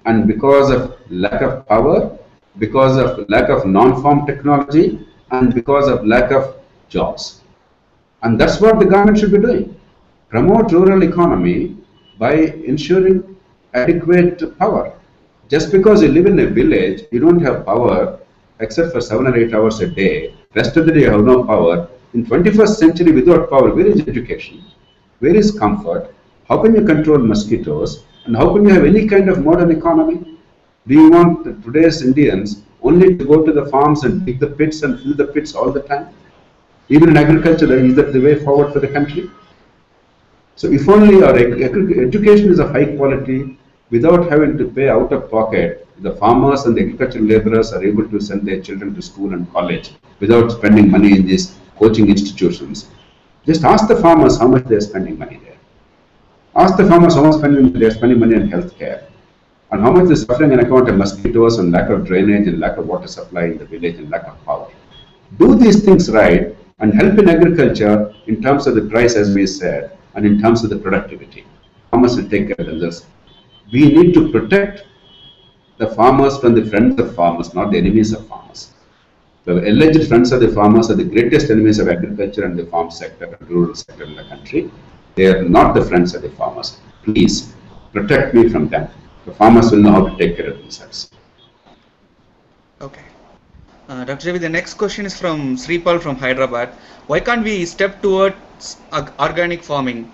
and because of lack of power, because of lack of non-farm technology, and because of lack of jobs. And that's what the government should be doing. Promote rural economy by ensuring adequate power. Just because you live in a village, you don't have power except for 7 or 8 hours a day. Rest of the day you have no power. In 21st century without power, where is education? Where is comfort? How can you control mosquitoes? And how can you have any kind of modern economy? Do you want today's Indians only to go to the farms and dig the pits and fill the pits all the time? Even in agriculture, is that the way forward for the country? So if only our education is of high quality, without having to pay out of pocket, the farmers and the agricultural laborers are able to send their children to school and college without spending money in these coaching institutions. Just ask the farmers how much they are spending money there. Ask the farmers how much they are spending money on health care, and how much they are suffering on account of mosquitoes and lack of drainage and lack of water supply in the village and lack of power. Do these things right and help in agriculture in terms of the price, as we said, and in terms of the productivity. Farmers will take care of themselves. We need to protect the farmers from the friends of farmers, not the enemies of farmers. The alleged friends of the farmers are the greatest enemies of agriculture and the farm sector and rural sector in the country. They are not the friends of the farmers. Please protect me from them. The farmers will know how to take care of themselves. Okay. Dr. Ravi, the next question is from Sripal from Hyderabad. Why can't we step towards organic farming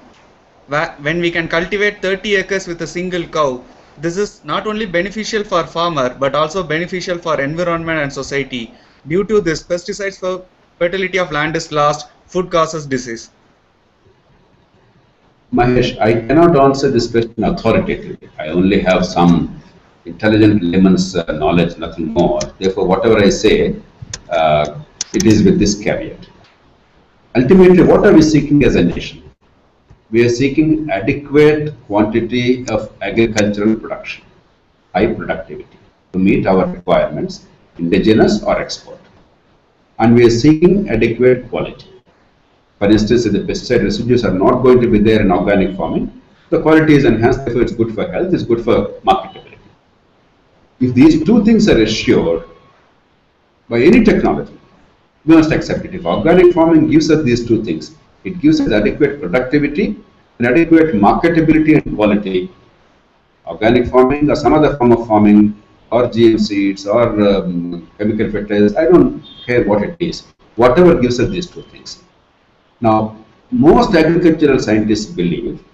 when we can cultivate 30 acres with a single cow? This is not only beneficial for farmer but also beneficial for environment and society. Due to this, pesticides for fertility of land is lost, food causes disease. Mahesh, I cannot answer this question authoritatively. I only have some intelligent layman's knowledge, nothing more. Therefore, whatever I say, it is with this caveat. Ultimately, what are we seeking as a nation? We are seeking adequate quantity of agricultural production, high productivity, to meet our requirements, indigenous or export. And we are seeking adequate quality. For instance, if the pesticide residues are not going to be there in organic farming, the quality is enhanced, therefore it's good for health, it's good for marketability. If these two things are assured by any technology, we must accept it. If organic farming gives us these two things, It gives us adequate productivity and adequate marketability and quality. Organic farming or some other form of farming or GM seeds or chemical fertilizers, I don't care what it is. Whatever gives us these two things. Now, most agricultural scientists believe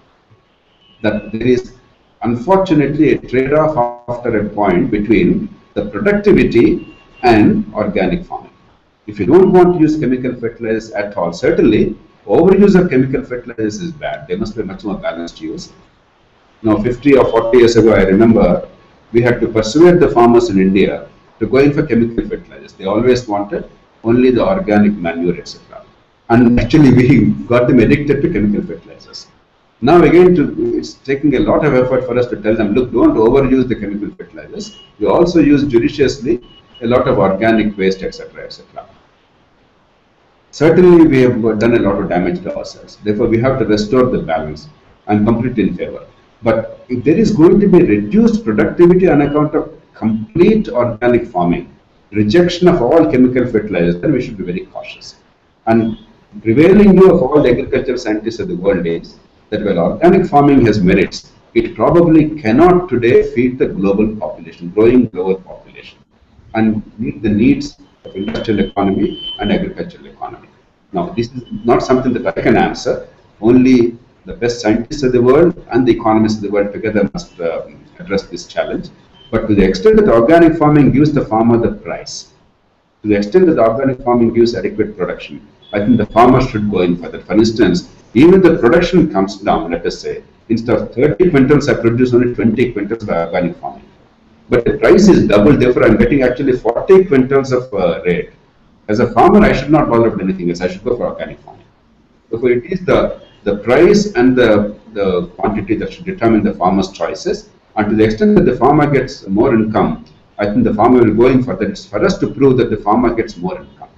that there is unfortunately a trade-off after a point between the productivity and organic farming. If you don't want to use chemical fertilizers at all, certainly overuse of chemical fertilizers is bad. There must be much more balanced use. Now, 50 or 40 years ago, I remember we had to persuade the farmers in India to go in for chemical fertilizers. They always wanted only the organic manure, etc. And actually, we got them addicted to chemical fertilizers. Now, again, it's taking a lot of effort for us to tell them, look, don't overuse the chemical fertilizers. You also use judiciously a lot of organic waste, etc., etc. Certainly, we have done a lot of damage to ourselves. Therefore, we have to restore the balance. I'm completely in favor. But if there is going to be reduced productivity on account of complete organic farming, rejection of all chemical fertilizers, then we should be very cautious. And prevailing view of all the agricultural scientists of the world is that while organic farming has merits, it probably cannot today feed the global population, growing global population, and meet the needs of industrial economy and agricultural economy. Now, this is not something that I can answer. Only the best scientists of the world and the economists of the world together must address this challenge. But to the extent that organic farming gives the farmer the price, to the extent that organic farming gives adequate production, I think the farmer should go in for that. For instance, even if the production comes down, let us say, instead of 30 quintals, I produce only 20 quintals by organic farming. But the price is double, therefore I'm getting actually 40 quintals of rate. As a farmer, I should not bother with anything else. I should go for organic farming. Therefore, it is the price and the quantity that should determine the farmer's choices. And to the extent that the farmer gets more income, I think the farmer will go in for that. It's for us to prove that the farmer gets more income.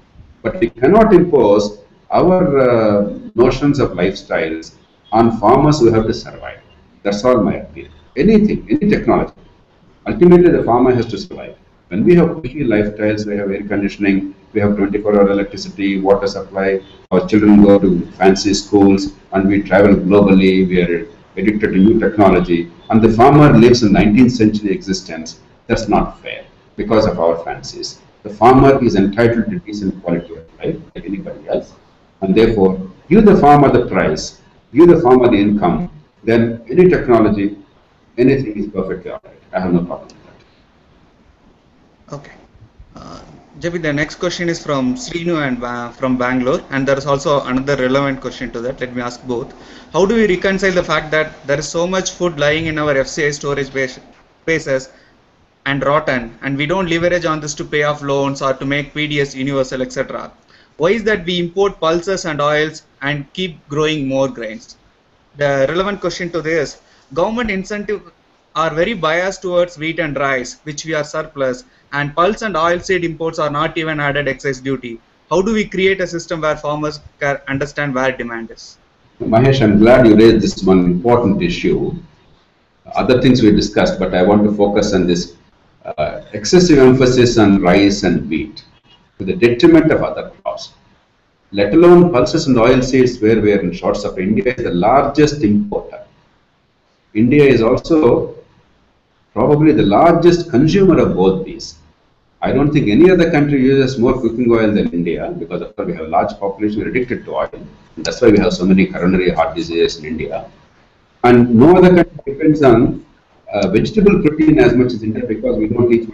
But we cannot impose our notions of lifestyles on farmers who have to survive. That's all my appeal. Anything, any technology. Ultimately, the farmer has to survive. When we have cushy lifestyles, we have air conditioning, we have 24-hour electricity, water supply, our children go to fancy schools, and we travel globally, we are addicted to new technology, and the farmer lives in 19th century existence. That's not fair because of our fancies. The farmer is entitled to decent quality of life like anybody else, and therefore, give the farmer the price, give the farmer the income, then any technology, anything is perfectly all right. I have no problem with that. Okay. JP, the next question is from Srinu and from Bangalore, and there is also another relevant question to that. Let me ask both. How do we reconcile the fact that there is so much food lying in our FCI storage spaces and rotten, and we don't leverage on this to pay off loans or to make PDS universal, etc.? Why is that we import pulses and oils and keep growing more grains? The relevant question to this: government incentives are very biased towards wheat and rice, which we are surplus, and pulse and oilseed imports are not even added excise duty. How do we create a system where farmers can understand where demand is? Mahesh, I'm glad you raised this one important issue. Other things we discussed, but I want to focus on this excessive emphasis on rice and wheat to the detriment of other crops. Let alone pulses and oilseeds, where we are in short supply. India is the largest importer. India is also probably the largest consumer of both these. I don't think any other country uses more cooking oil than India, because of course we have a large population addicted to oil. And that's why we have so many coronary heart diseases in India. And no other country depends on vegetable protein as much as India, because we don't eat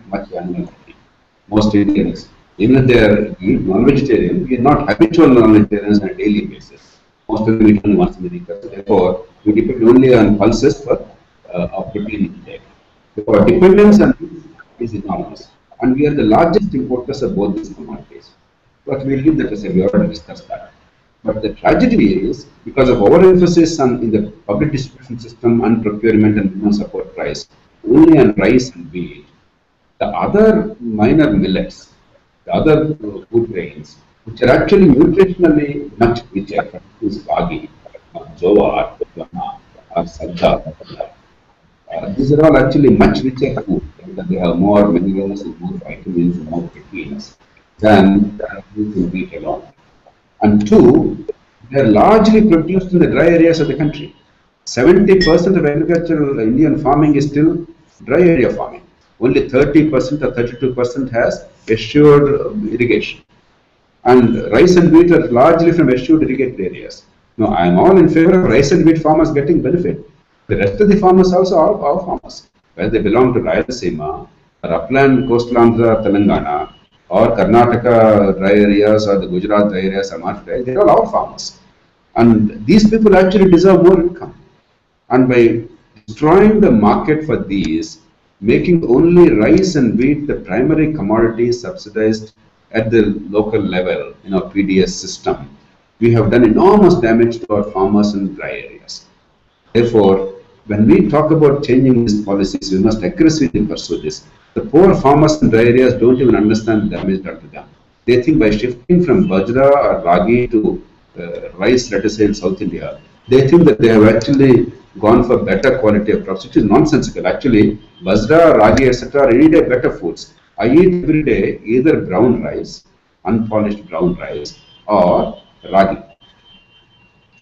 much animal protein. Most Indians, even if they are non-vegetarian, we are not habitual non-vegetarians on a daily basis. Most of them eat only once a week. So therefore, we depend only on pulses for our protein intake. Our dependence on is enormous, and we are the largest importers of both these commodities. But we'll leave that aside. We already discussed that. But the tragedy is, because of overemphasis on in the public distribution system and procurement and minimum support price, only on rice and wheat, the other minor millets, the other food grains, which are actually nutritionally much richer, is ragi, jowar, sajja. These are all actually much richer food. They have more minerals and more vitamins and more proteins than wheat alone. And two, They are largely produced in the dry areas of the country. 70% of agricultural Indian farming is still dry area farming. Only 30% or 32% has assured irrigation. And rice and wheat are largely from assured irrigated areas. Now, I am all in favor of rice and wheat farmers getting benefit. The rest of the farmers also are our farmers, whether they belong to Rayalaseema, or upland, coastal Andhra, Telangana, or Karnataka dry areas, or the Gujarat dry areas, Maharashtra, they are all our farmers. And these people actually deserve more income. And by destroying the market for these, making only rice and wheat the primary commodity subsidized at the local level in our PDS system, we have done enormous damage to our farmers in dry areas. Therefore, when we talk about changing these policies, we must aggressively pursue this. The poor farmers in dry areas don't even understand the damage done to them. They think by shifting from bajra or ragi to rice, let us say in South India, they think that they have actually gone for better quality of crops, which is nonsensical. Actually, bajra, ragi, etc. are any day better foods. I eat every day either brown rice, unpolished brown rice, or ragi.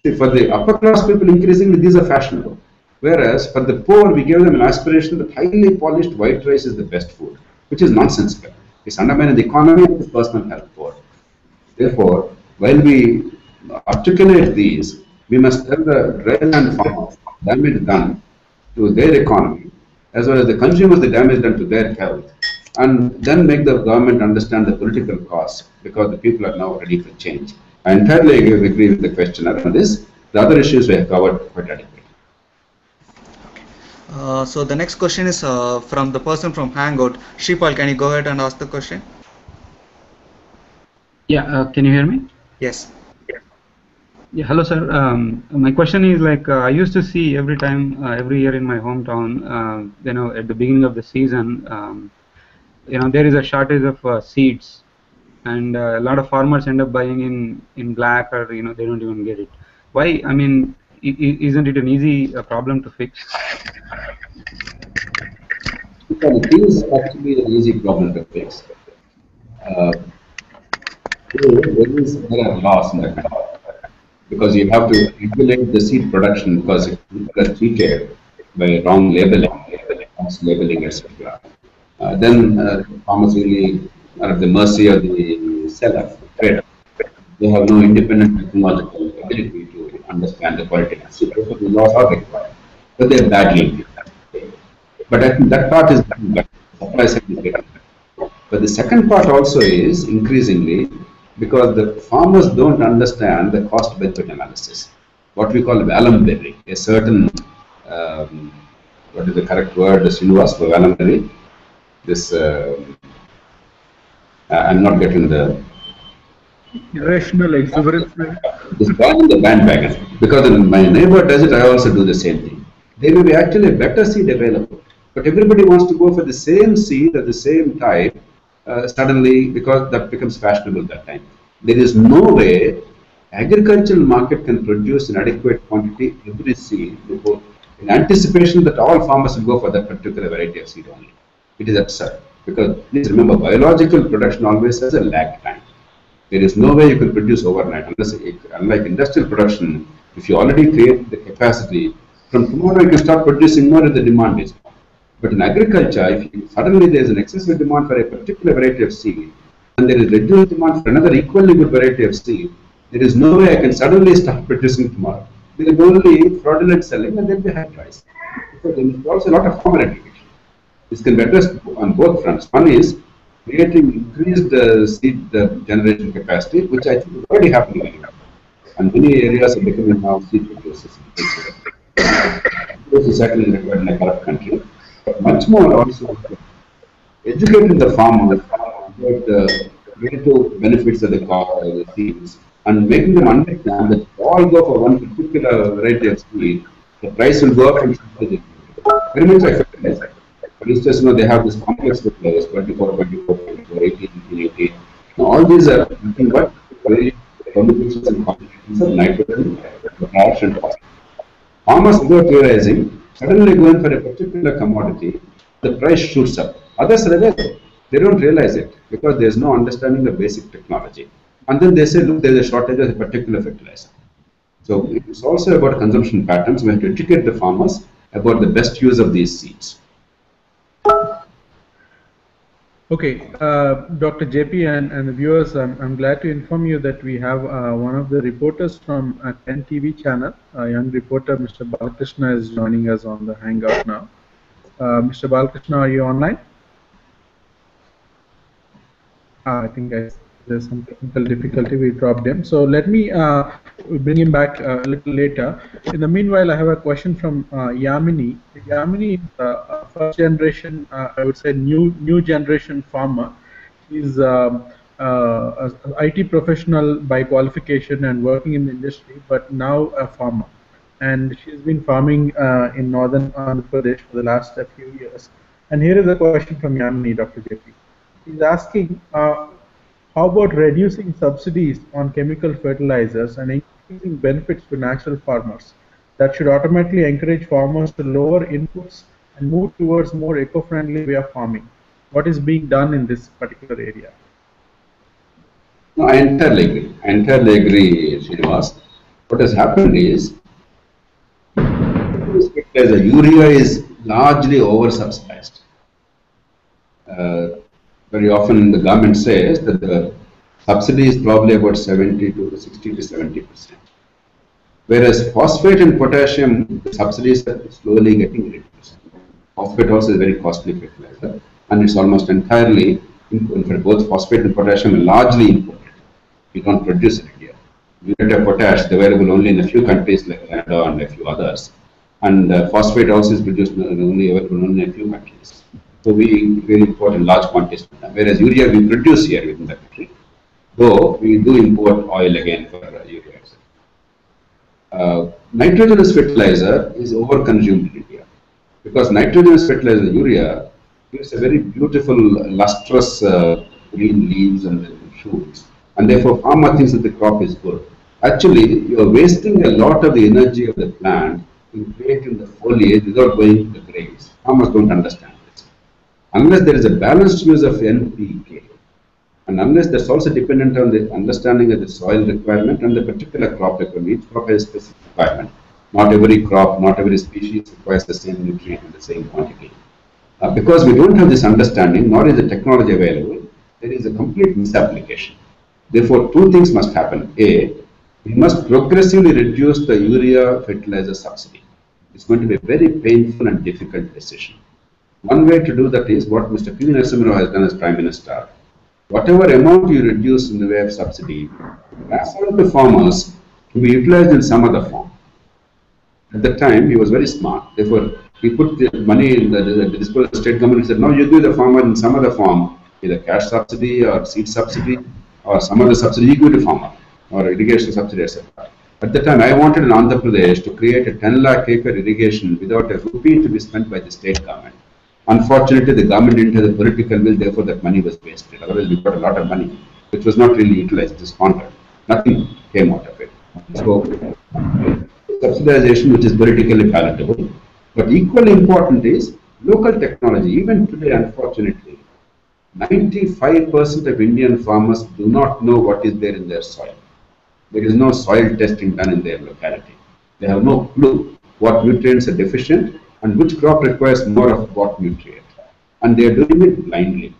See, for the upper class people, increasingly these are fashionable. Whereas for the poor, we give them an aspiration that highly polished white rice is the best food, which is nonsensical. It's undermining the economy and the personal health poor. Therefore, while we articulate these, we must tell the dry land farmers damage done to their economy, as well as the consumers the damage done to their health, and then make the government understand the political cost, because the people are now ready for change. I entirely agree with the question around this. The other issues we have covered quite adequately. So the next question is from the person from Hangout. Shripal, can you go ahead and ask the question? Yeah, can you hear me? Yes. Yeah, hello sir. My question is like I used to see every time, every year in my hometown, at the beginning of the season, there is a shortage of seeds, and a lot of farmers end up buying in black, or they don't even get it. Why? I mean, isn't it an easy problem to fix? Because it is actually an easy problem to fix. Uh, there are laws in the country, because you have to regulate the seed production, because if people are treated by wrong labeling, false labeling, etc., then farmers really are at the mercy of the seller, trader. They have no independent technological ability to understand the quality of the seed. Therefore, the laws are required, but they are badly implemented. But I think that part is getting better. Supply side is getting better. But the second part also is increasingly, because the farmers don't understand the cost benefit analysis. What we call Valamberry, a certain, what is the correct word, Srinivas, for Valamberry? This, I'm not getting the. Irrational exuberance. This guy in the bandwagon. Because when my neighbor does it, I also do the same thing. There may be actually a better seed available, but everybody wants to go for the same seed at the same type suddenly, because that becomes fashionable that time. There is no way agricultural market can produce an adequate quantity every seed before, in anticipation that all farmers will go for that particular variety of seed only. It is absurd, because please remember, biological production always has a lag time. There is no way you can produce overnight, unlike industrial production. If you already create the capacity, from tomorrow you can start producing more if the demand is more. But in agriculture, if suddenly there is an excessive demand for a particular variety of seed, and there is reduced demand for another equally good variety of seed, there is no way I can suddenly start producing tomorrow. There is only fraudulent selling, and there will be high price. So there is also a lot of farmer education. This can be addressed on both fronts. One is creating increased seed generation capacity, which I think is already happening anyway. And many areas are becoming now seed producers. This is certainly required in a corrupt country. But much more also educating the farmers about the relative benefits of the seeds, and making them understand that if all go for one particular variety of seed, the price will go up and very much like fertilizer. For instance, they have this complex fertilizers 24, 24, 24, 18, 18, 18. Now, all these are nothing but very permutations and combinations of nitrogen, potash, and phosphorus. Farmers, without realizing, suddenly going for a particular commodity, the price shoots up. Others realize it. They don't realize it because there's no understanding of basic technology. And then they say, look, there's a shortage of a particular fertilizer. So it's also about consumption patterns. We have to educate the farmers about the best use of these seeds. Okay, Dr. JP and the viewers, I'm glad to inform you that we have one of the reporters from 10 TV channel, a young reporter, Mr. Balakrishna, is joining us on the Hangout now. Mr. Balakrishna, are you online? I think there's some technical difficulty. We dropped him. So let me bring him back a little later. In the meanwhile, I have a question from Yamini. Yamini is a first generation, I would say, new generation farmer. She's a IT professional by qualification and working in the industry, but now a farmer. And she's been farming in northern Andhra Pradesh for the last few years. And here is a question from Yamini, Dr. JP. He's asking, how about reducing subsidies on chemical fertilizers and increasing benefits to natural farmers? That should automatically encourage farmers to lower inputs and move towards more eco-friendly way of farming. What is being done in this particular area? No, I entirely agree. I entirely agree, Srinivas. What has happened is, the urea is largely oversubsidized. Very often the government says that the subsidy is probably about 70 to 60 to 70%. Whereas phosphate and potassium, the subsidies are slowly getting reduced. Phosphate also is a very costly fertilizer, and it's almost entirely, in fact, both phosphate and potassium are largely imported. We don't produce it here. Unit of potash is available only in a few countries like Canada and a few others. And phosphate also is produced only available only in a few countries. So we import in large quantities. Whereas urea we produce here within the country, though we do import oil again for urea. Nitrogenous fertilizer is overconsumed in India because nitrogenous fertilizer, urea, gives a very beautiful, lustrous green leaves and shoots, and therefore farmer thinks that the crop is good. Actually, you are wasting a lot of the energy of the plant in creating the foliage without going to the grains. Farmers don't understand this. Unless there is a balanced use of NPK, and unless that's also dependent on the understanding of the soil requirement and the particular crop requirement, each crop has a specific requirement. Not every crop, not every species requires the same nutrient in the same quantity. Because we don't have this understanding, nor is the technology available, there is a complete misapplication. Therefore, two things must happen. A, we must progressively reduce the urea fertilizer subsidy. It's going to be a very painful and difficult decision. One way to do that is what Mr. P. Narasimha Rao has done as Prime Minister. Whatever amount you reduce in the way of subsidy, pass on to farmers to be utilized in some other form. At that time, he was very smart. Therefore, he put the money in the disposal of the state government and said, now you give the farmer in some other form, either cash subsidy or seed subsidy or some other subsidy, you give to farmer or irrigation subsidy, etc. At the time, I wanted in Andhra Pradesh to create a 10 lakh acre irrigation without a rupee to be spent by the state government. Unfortunately, the government didn't have the political will, therefore that money was wasted. Otherwise, we got a lot of money, which was not really utilized, it was squandered. Nothing came out of it. So, subsidization, which is politically palatable, but equally important is local technology. Even today, unfortunately, 95% of Indian farmers do not know what is there in their soil. There is no soil testing done in their locality. They have no clue what nutrients are deficient and which crop requires more of what nutrient. And they are doing it blindly,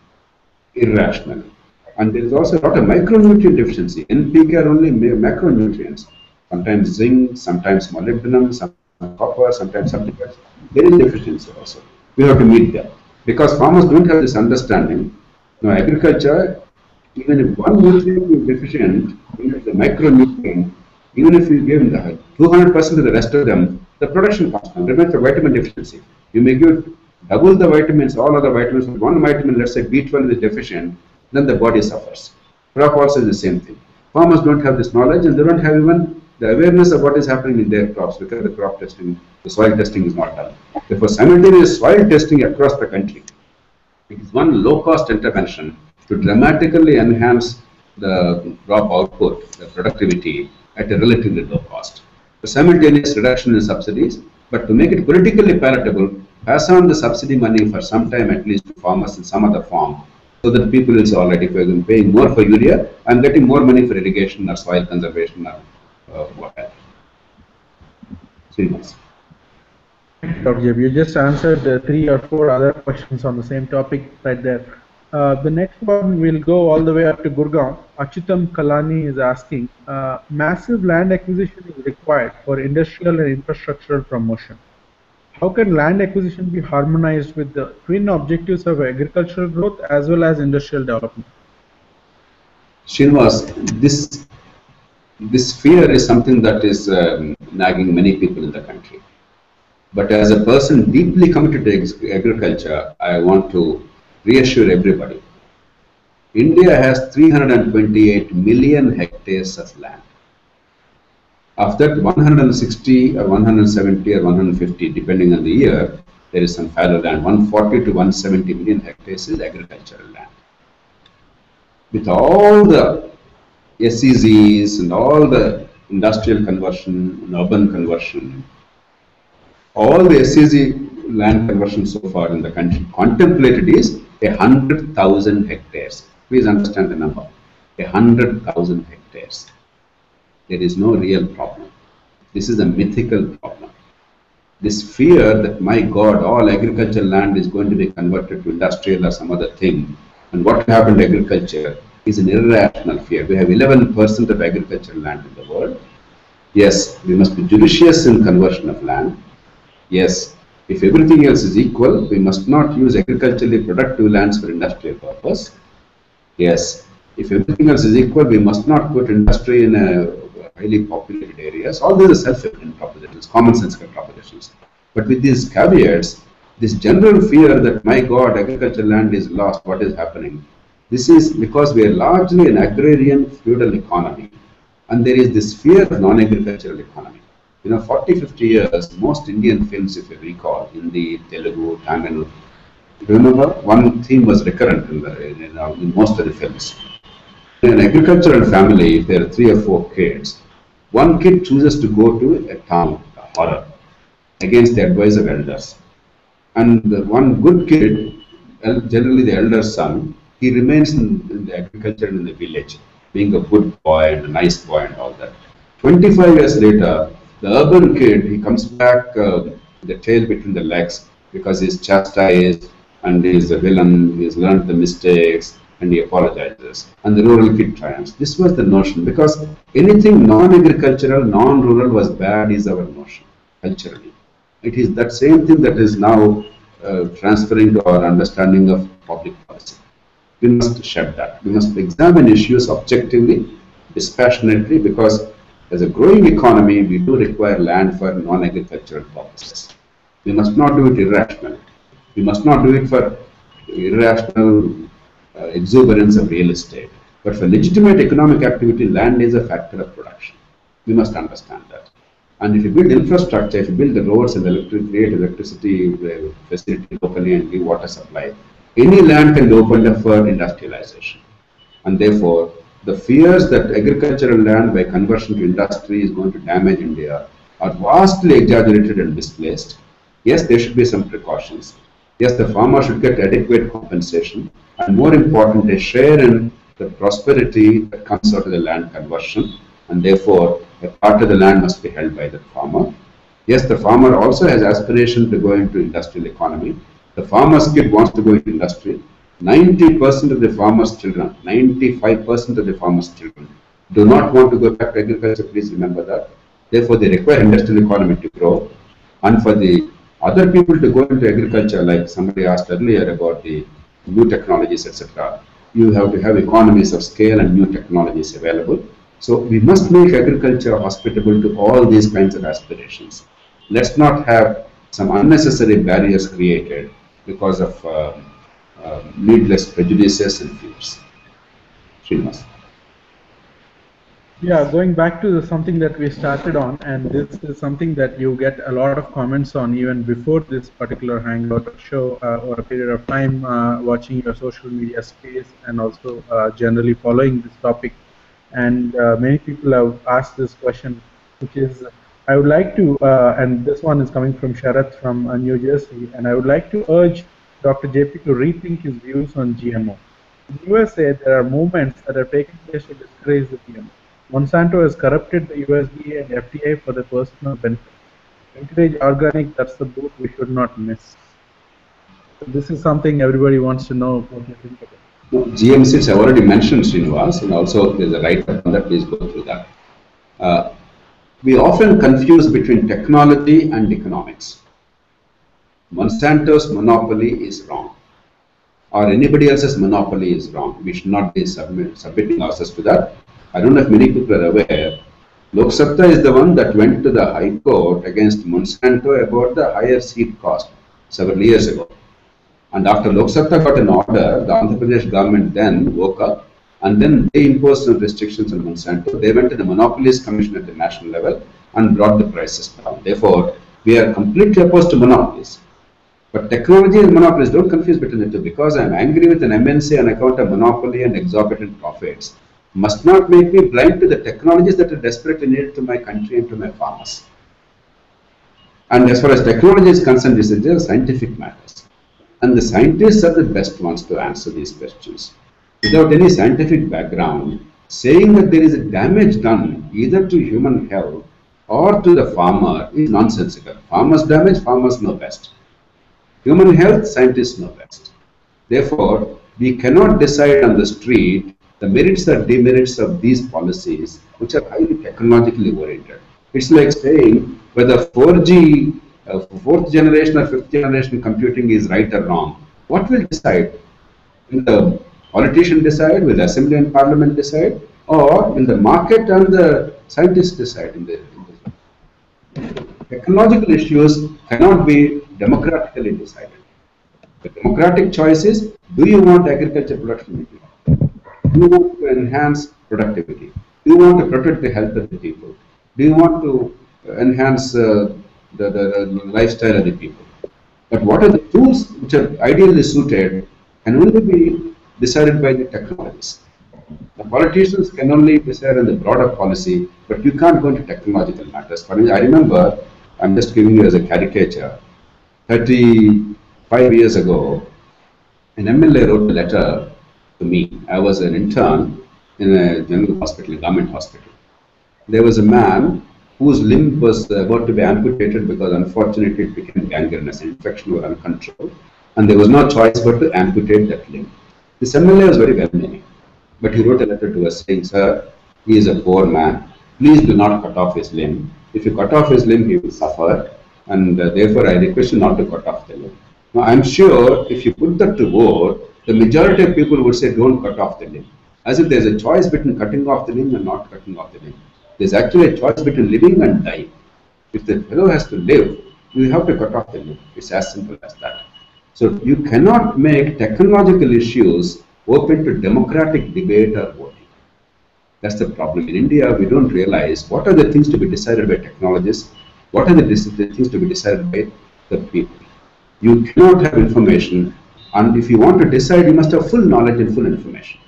irrationally. And there is also a lot of micronutrient deficiency. NPK are only macronutrients. Sometimes zinc, sometimes molybdenum, sometimes copper, sometimes something else. There is deficiency also. We have to meet them. Because farmers don't have this understanding. Now, agriculture, even if one nutrient is deficient, even if the micronutrient, even if you give 200% of the rest of them, the production comes down. Remember the vitamin deficiency. You may give double the vitamins, all other vitamins, but one vitamin, let's say B12 is deficient, then the body suffers. Crop also is the same thing. Farmers don't have this knowledge and they don't have even the awareness of what is happening in their crops because the crop testing, the soil testing is not done. Therefore, simultaneous soil testing across the country. It is one low-cost intervention to dramatically enhance the crop output, the productivity at a relatively low cost. The simultaneous reduction in subsidies, but to make it politically palatable, pass on the subsidy money for some time at least to farmers in some other form, so that people will say, all right, if I'm paying more for urea, I'm getting more money for irrigation or soil conservation or whatever. Srinivas. Thank you, Dr. Jeb. You just answered 3 or 4 other questions on the same topic right there. The next one will go all the way up to Gurgaon. Achutam Kalani is asking, massive land acquisition is required for industrial and infrastructural promotion. How can land acquisition be harmonized with the twin objectives of agricultural growth as well as industrial development? Srinivas, this fear is something that is nagging many people in the country. But as a person deeply committed to agriculture, I want to reassure everybody. India has 328 million hectares of land. Of that, 160 or 170 or 150, depending on the year, there is some fallow land. 140 to 170 million hectares is agricultural land. With all the SEZs and all the industrial conversion and urban conversion, all the SEZ land conversion so far in the country contemplated is 100,000 hectares. Please understand the number, 100,000 hectares. There is no real problem. This is a mythical problem. This fear that, my God, all agricultural land is going to be converted to industrial or some other thing, and what happened to agriculture is an irrational fear. We have 11% of agricultural land in the world. Yes, we must be judicious in conversion of land. Yes, if everything else is equal, we must not use agriculturally productive lands for industrial purpose. Yes, if everything else is equal, we must not put industry in highly populated areas. All these are self-evident propositions, commonsensical propositions. But with these caveats, this general fear that, my God, agricultural land is lost, what is happening? This is because we are largely an agrarian feudal economy, and there is this fear of non-agricultural economy. 40, 50 years, most Indian films, if you recall, Hindi, Telugu, Tamil, remember, one theme was recurrent in most of the films. In an agricultural family, if there are 3 or 4 kids, one kid chooses to go to a town, a horror, against the advice of elders. And one good kid, generally the elder son, he remains in the agriculture and in the village, being a good boy and a nice boy and all that. 25 years later, the urban kid, he comes back the tail between the legs because he's chastised and he's a villain, he's learned the mistakes and he apologizes. And the rural kid triumphs. This was the notion, because anything non-agricultural, non-rural was bad is our notion, culturally. It is that same thing that is now transferring to our understanding of public policy. We must shed that. We must examine issues objectively, dispassionately, because as a growing economy, we do require land for non-agricultural purposes. We must not do it irrationally. We must not do it for irrational exuberance of real estate. But for legitimate economic activity, land is a factor of production. We must understand that. And if you build infrastructure, if you build the roads and create electricity facility locally and give water supply, any land can be opened up for industrialization. And therefore, the fears that agricultural land by conversion to industry is going to damage India are vastly exaggerated and misplaced. Yes, there should be some precautions. Yes, the farmer should get adequate compensation, and more important, a share in the prosperity that comes out of the land conversion, and therefore a part of the land must be held by the farmer. Yes, the farmer also has aspiration to go into industrial economy. The farmer's kid wants to go into industry. 90% of the farmer's children, 95% of the farmer's children do not want to go back to agriculture. Please remember that. Therefore, they require industrial economy to grow. And for the other people to go into agriculture, like somebody asked earlier about the new technologies, etc., you have to have economies of scale and new technologies available. So we must make agriculture hospitable to all these kinds of aspirations. Let's not have some unnecessary barriers created because of needless prejudices and fears. Srinivas. Yeah, going back to something that we started on, and this is something that you get a lot of comments on even before this particular Hangout show or a period of time watching your social media space and also generally following this topic. And many people have asked this question, which is, I would like to, and this one is coming from Sharath from New Jersey, and I would like to urge Dr. JP to rethink his views on GMO. In the USA, there are movements that have taken place to discourage the GMO. Monsanto has corrupted the USDA and FDA for their personal benefit. Encourage organic, that's the boat we should not miss. So this is something everybody wants to know what you think about. GMCs I've already mentioned, Srinivas, and also there's a write-up on that. Please go through that. Uh, we often confuse between technology and economics. Monsanto's monopoly is wrong, or anybody else's monopoly is wrong. We should not be submitting ourselves to that. I don't know if many people are aware. Lok Sabha is the one that went to the High Court against Monsanto about the higher seed cost several years ago. And after Lok Sabha got an order, the Andhra Pradesh government then woke up and then they imposed some restrictions on Monsanto. They went to the Monopolies Commission at the national level and brought the prices down. Therefore, we are completely opposed to monopolies. But technology and monopolies, don't confuse between the two. Because I'm angry with an MNC on account of monopoly and exorbitant profits, must not make me blind to the technologies that are desperately needed to my country and to my farmers. And as far as technology is concerned, these are scientific matters. And the scientists are the best ones to answer these questions. Without any scientific background, saying that there is a damage done either to human health or to the farmer is nonsensical. Farmers damage, farmers know best. Human health, scientists know best. Therefore, we cannot decide on the street the merits or demerits of these policies, which are highly technologically oriented. It's like saying whether 4G, fourth generation or fifth generation computing is right or wrong. What will decide? Will the politician decide? Will the assembly and parliament decide? Or will the market and the scientists decide? Technological issues cannot be democratically decided. The democratic choice is, do you want agriculture production? Do you want to enhance productivity? Do you want to protect the health of the people? Do you want to enhance the lifestyle of the people? But what are the tools which are ideally suited can only be decided by the technologies. The politicians can only decide on the broader policy, but you can't go into technological matters. For me, I remember, I'm just giving you as a caricature, 35 years ago, an MLA wrote a letter to me. I was an intern in a general hospital, a government hospital. There was a man whose limb was about to be amputated because unfortunately it became gangrenous, infection was uncontrolled, and there was no choice but to amputate that limb. This MLA was very well meaning, but he wrote a letter to us saying, "Sir, he is a poor man. Please do not cut off his limb. If you cut off his limb, he will suffer, and therefore I request you not to cut off the limb." Now, I'm sure if you put that to vote, the majority of people would say, "Don't cut off the limb." As if there's a choice between cutting off the limb and not cutting off the limb. There's actually a choice between living and dying. If the fellow has to live, you have to cut off the limb. It's as simple as that. So you cannot make technological issues open to democratic debate or voting. That's the problem. In India, we don't realize what are the things to be decided by technologists, what are the things to be decided by the people. You cannot have information, and if you want to decide, you must have full knowledge and full information.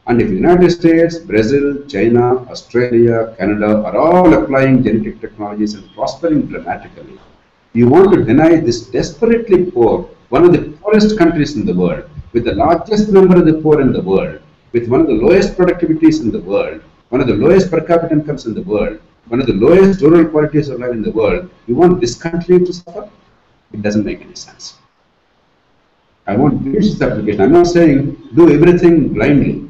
And if the United States, Brazil, China, Australia, Canada are all applying genetic technologies and prospering dramatically, you want to deny this desperately poor, one of the poorest countries in the world, with the largest number of the poor in the world, with one of the lowest productivities in the world, one of the lowest per capita incomes in the world, one of the lowest rural qualities of life in the world, you want this country to suffer? It doesn't make any sense. I want this application. I'm not saying do everything blindly.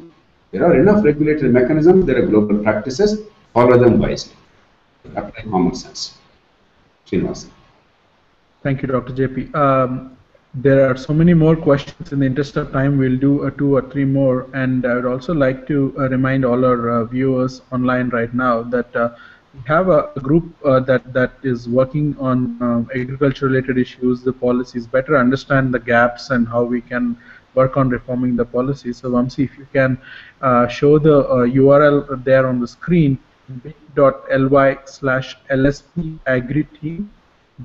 There are enough regulatory mechanisms, there are global practices, follow them wisely. Apply common sense. Srinivas. Thank you, Dr. JP. There are so many more questions. In the interest of time, we'll do 2 or 3 more. And I would also like to remind all our viewers online right now that we have a group that is working on agriculture-related issues, the policies, better understand the gaps and how we can work on reforming the policy. So, Vamsi, if you can show the URL there on the screen, bit.ly/LSP Agri Team,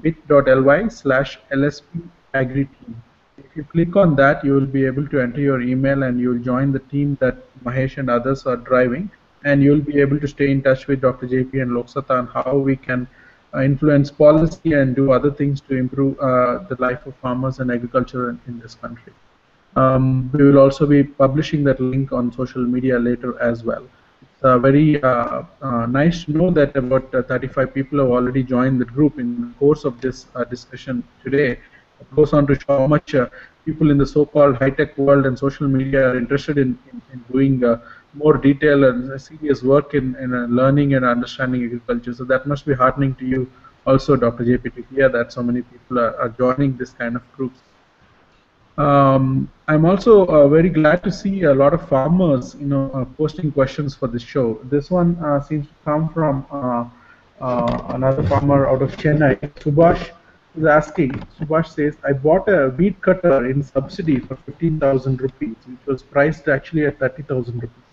bit.ly/LSP Agri Team. If you click on that, you will be able to enter your email and you will join the team that Mahesh and others are driving, and you will be able to stay in touch with Dr. JP and Lok Sabha on how we can influence policy and do other things to improve the life of farmers and agriculture in this country. We will also be publishing that link on social media later as well. very nice to know that about 35 people have already joined the group in the course of this discussion today. It goes on to show how much people in the so-called high-tech world and social media are interested in doing more detailed and serious work in learning and understanding agriculture. So that must be heartening to you also, Dr. JP, to hear that so many people are joining this kind of groups. I'm also very glad to see a lot of farmers, posting questions for this show. This one seems to come from another farmer out of Chennai. Subhash is asking. Subhash says, "I bought a weed cutter in subsidy for 15,000 rupees, which was priced actually at 30,000 rupees.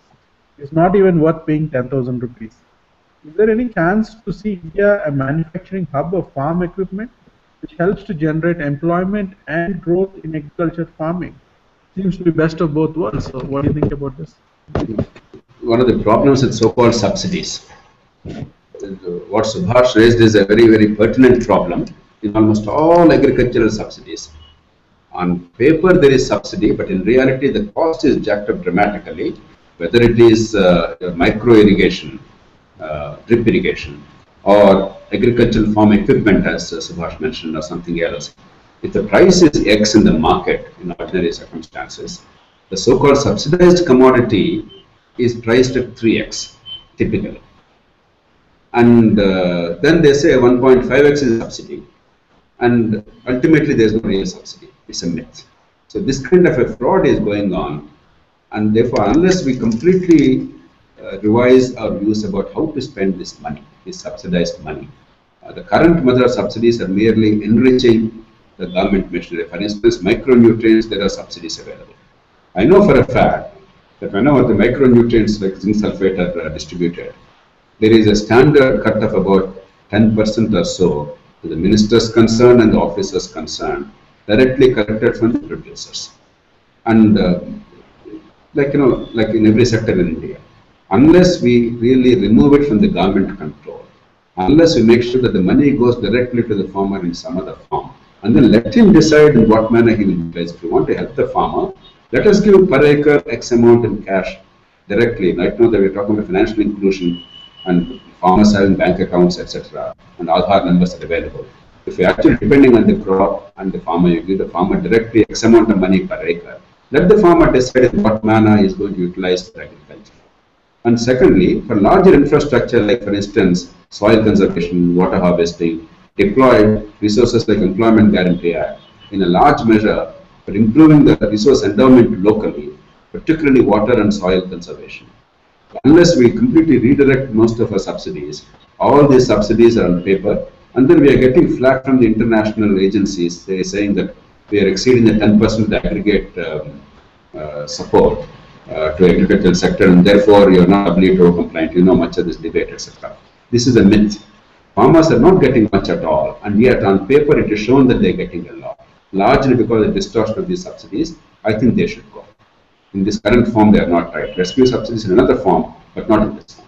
It's not even worth paying 10,000 rupees. Is there any chance to see India a manufacturing hub of farm equipment, which helps to generate employment and growth in agriculture farming? Seems to be best of both worlds. So what do you think about this?" One of the problems with so-called subsidies, what Subhash raised is a very, very pertinent problem in almost all agricultural subsidies. On paper, there is subsidy, but in reality, the cost is jacked up dramatically, whether it is micro irrigation, drip irrigation, or agricultural farm equipment, as Subhash mentioned, or something else. If the price is X in the market in ordinary circumstances, the so-called subsidized commodity is priced at 3X, typically. And then they say 1.5X is subsidy, and ultimately there is no real subsidy. It's a myth. So this kind of a fraud is going on, and therefore unless we completely revise our views about how to spend this money, this subsidized money, the current method of subsidies are merely enriching the government machinery. For instance, micronutrients, there are subsidies available. I know for a fact that whenever the micronutrients like zinc sulfate are distributed, there is a standard cut of about 10% or so to the ministers concerned and the officers concerned, directly collected from the producers. And like in every sector in India, unless we really remove it from the government control, unless we make sure that the money goes directly to the farmer in some other form, and then let him decide in what manner he will utilize. If we want to help the farmer, let us give per acre X amount in cash directly. Right now that we're talking about financial inclusion and farmers having bank accounts, etc., and Aadhaar numbers are available. If you're actually depending on the crop and the farmer, you give the farmer directly X amount of money per acre. Let the farmer decide in what manner he is going to utilize for agriculture. And secondly, for larger infrastructure, like for instance, soil conservation, water harvesting, deploy resources like Employment Guarantee Act in a large measure for improving the resource endowment locally, particularly water and soil conservation. Unless we completely redirect most of our subsidies, all these subsidies are on paper, and then we are getting flack from the international agencies. They are saying that we are exceeding the 10% aggregate support to agricultural sector, and therefore you are not WTO compliant. You know much of this debate, etc. This is a myth. Farmers are not getting much at all, and yet on paper it is shown that they are getting a lot. Largely because of the distortion of these subsidies, I think they should go. In this current form, they are not right. Rescue subsidies in another form, but not in this form.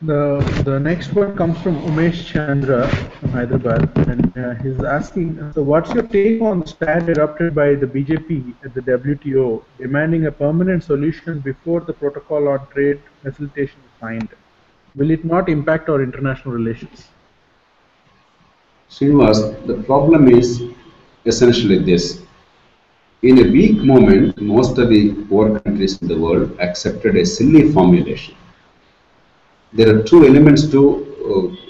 The next one comes from Umesh Chandra from Hyderabad, and he's asking, so what's your take on the stand erupted by the BJP at the WTO, demanding a permanent solution before the protocol on trade facilitation is signed? Will it not impact our international relations? Srinivas, the problem is essentially this. In a weak moment, most of the poor countries in the world accepted a silly formulation. There are two elements to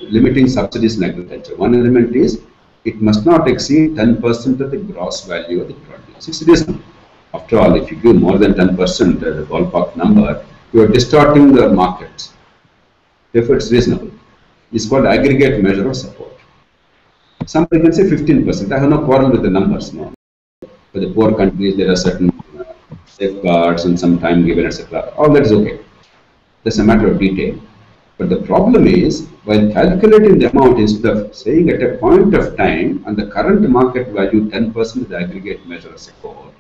limiting subsidies in agriculture. One element is it must not exceed 10% of the gross value of the produce. It's reasonable. After all, if you give more than 10% as a ballpark number, you are distorting the markets. Therefore, it's reasonable. It's called aggregate measure of support. Somebody can say 15%. I have no quarrel with the numbers. No. For the poor countries, there are certain safeguards and some time given, etc. All that is okay. That's a matter of detail. But the problem is, while calculating the amount, instead of saying at a point of time, and the current market value 10% of the aggregate measure of support,